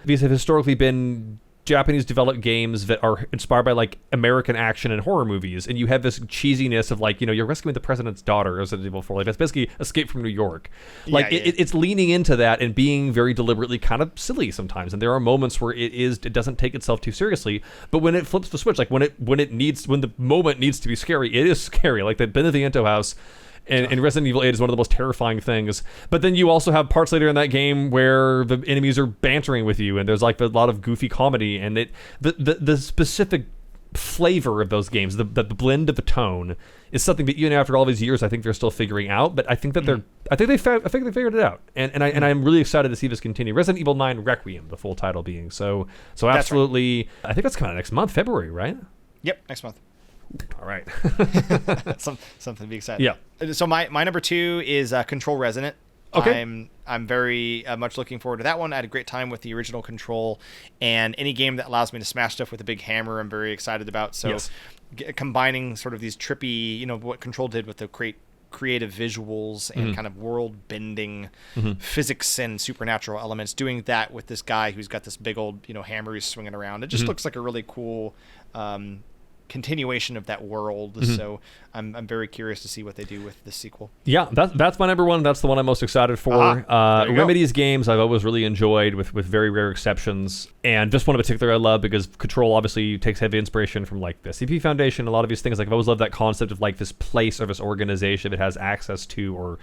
S3: these have historically been Japanese developed games that are inspired by like American action and horror movies, and you have this cheesiness of like, you're rescuing the president's daughter, as I did before. Like that's basically Escape from New York. Like it's leaning into that and being very deliberately kind of silly sometimes. And there are moments where it doesn't take itself too seriously, but when it flips the switch, like when the moment needs to be scary, it is scary. Like the Beneviento house. And Resident Evil 8 is one of the most terrifying things. But then you also have parts later in that game where the enemies are bantering with you, and there's like a lot of goofy comedy, and the specific flavor of those games, the blend of the tone, is something that even after all these years, I think they're still figuring out. But I think that I think they figured it out, and I'm really excited to see this continue. Resident Evil 9 Requiem, the full title being so absolutely. Right. I think that's coming out next month, February, right?
S2: Yep, next month.
S3: All right.
S2: Something to be excited.
S3: Yeah.
S2: So my number 2 is Control Resonant.
S3: Okay.
S2: I'm very much looking forward to that one. I had a great time with the original Control, and any game that allows me to smash stuff with a big hammer, I'm very excited about. So
S3: yes.
S2: Combining sort of these trippy, what Control did with the creative visuals and kind of world-bending physics and supernatural elements, doing that with this guy who's got this big old, hammer he's swinging around. It just looks like a really cool continuation of that world. So I'm very curious to see what they do with the sequel.
S3: Yeah, that's my number 1. That's the one I'm most excited for. Remedy's games I've always really enjoyed, with very rare exceptions. And this one in particular I love because Control obviously takes heavy inspiration from like the SCP Foundation, a lot of these things. Like I've always loved that concept of like this place or this organization that has access to or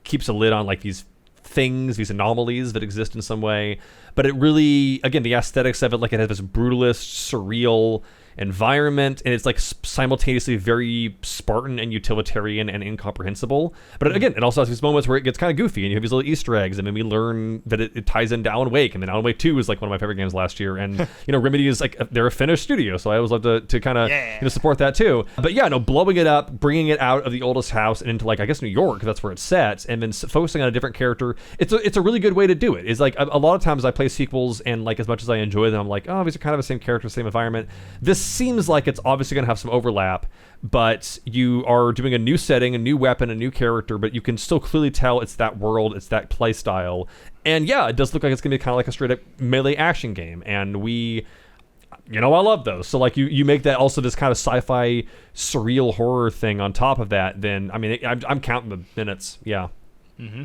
S3: keeps a lid on like these things, these anomalies that exist in some way. But it really, again, the aesthetics of it, like it has this brutalist, surreal environment, and it's like simultaneously very Spartan and utilitarian and incomprehensible. But again, it also has these moments where it gets kind of goofy, and you have these little Easter eggs, and then we learn that it ties into Alan Wake, and then Alan Wake 2 is like one of my favorite games last year. And Remedy is like, they're a Finnish studio, so I always love to kind of support that too. But blowing it up, bringing it out of the oldest house and into like, I guess, New York, that's where it's set, and then focusing on a different character. It's a really good way to do it. It's like a lot of times I play sequels, and like as much as I enjoy them, I'm like, oh, these are kind of the same character, same environment. This seems like it's obviously going to have some overlap, but you are doing a new setting, a new weapon, a new character, but you can still clearly tell it's that world, it's that play style. And it does look like it's going to be kind of like a straight up melee action game. And I love those. So like you make that also this kind of sci-fi surreal horror thing on top of that, then I'm counting the minutes. Yeah.
S2: Mm-hmm.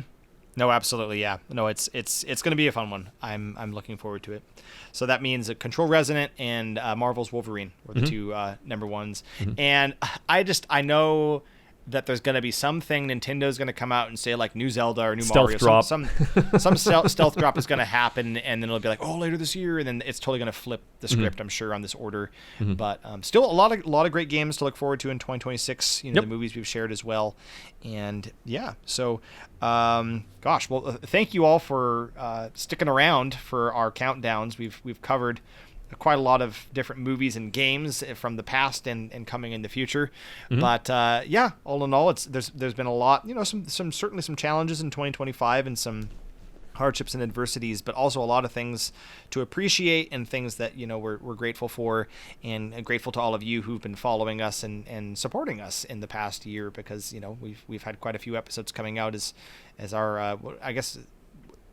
S2: No, absolutely, yeah. No, it's going to be a fun one. I'm looking forward to it. So that means Control Resonant and Marvel's Wolverine were the two number 1s. And I know that there's going to be something Nintendo's going to come out and say, like new Zelda or new
S3: stealth
S2: Mario.
S3: Drop.
S2: Some stealth drop is going to happen, and then it'll be like, oh, later this year, and then it's totally going to flip the script, I'm sure, on this order. But still a lot of great games to look forward to in 2026. The movies we've shared as well. And so thank you all for sticking around for our countdowns. We've covered quite a lot of different movies and games from the past and coming in the future. But all in all, there's been a lot, some certainly some challenges in 2025 and some hardships and adversities, but also a lot of things to appreciate and things that we're grateful for, and grateful to all of you who've been following us and supporting us in the past year, because we've had quite a few episodes coming out as our I guess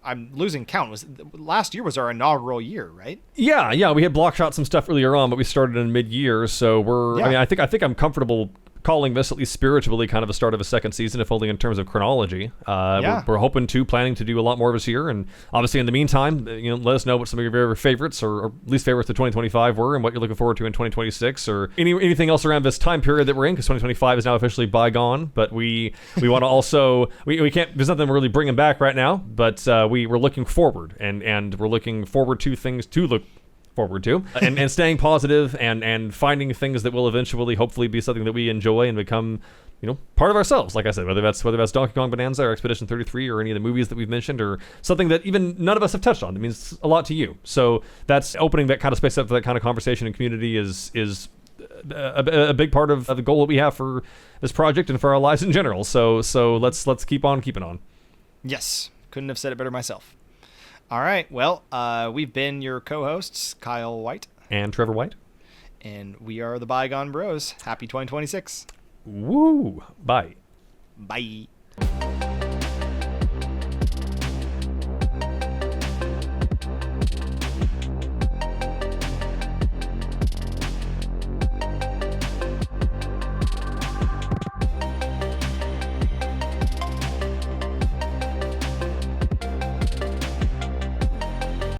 S2: I'm losing count. Last year was our inaugural year, right? Yeah.
S3: We had block shot some stuff earlier on, but we started in mid-year, so we're. I mean, I think I'm comfortable calling this, at least spiritually, kind of a start of a second season, if only in terms of chronology. We're hoping to, planning to do a lot more of this year, and obviously in the meantime, let us know what some of your favorite favorites or least favorites of 2025 were, and what you're looking forward to in 2026, or anything else around this time period that we're in, because 2025 is now officially bygone. But we want to also we can't. There's nothing we're really bringing back right now, but we're looking forward, and we're looking forward to things to look forward to, and staying positive, and finding things that will eventually hopefully be something that we enjoy and become part of ourselves. Like I said, whether that's Donkey Kong Bananza or Expedition 33 or any of the movies that we've mentioned, or something that even none of us have touched on that means a lot to you. So that's opening that kind of space up for that kind of conversation and community is a big part of the goal that we have for this project and for our lives in general. So let's keep on keeping on.
S2: Yes, couldn't have said it better myself. All right, well, we've been your co-hosts, Kyle White
S3: and Trevor White,
S2: and we are the Bygone Bros. Happy 2026.
S3: Woo! Bye.
S2: Bye.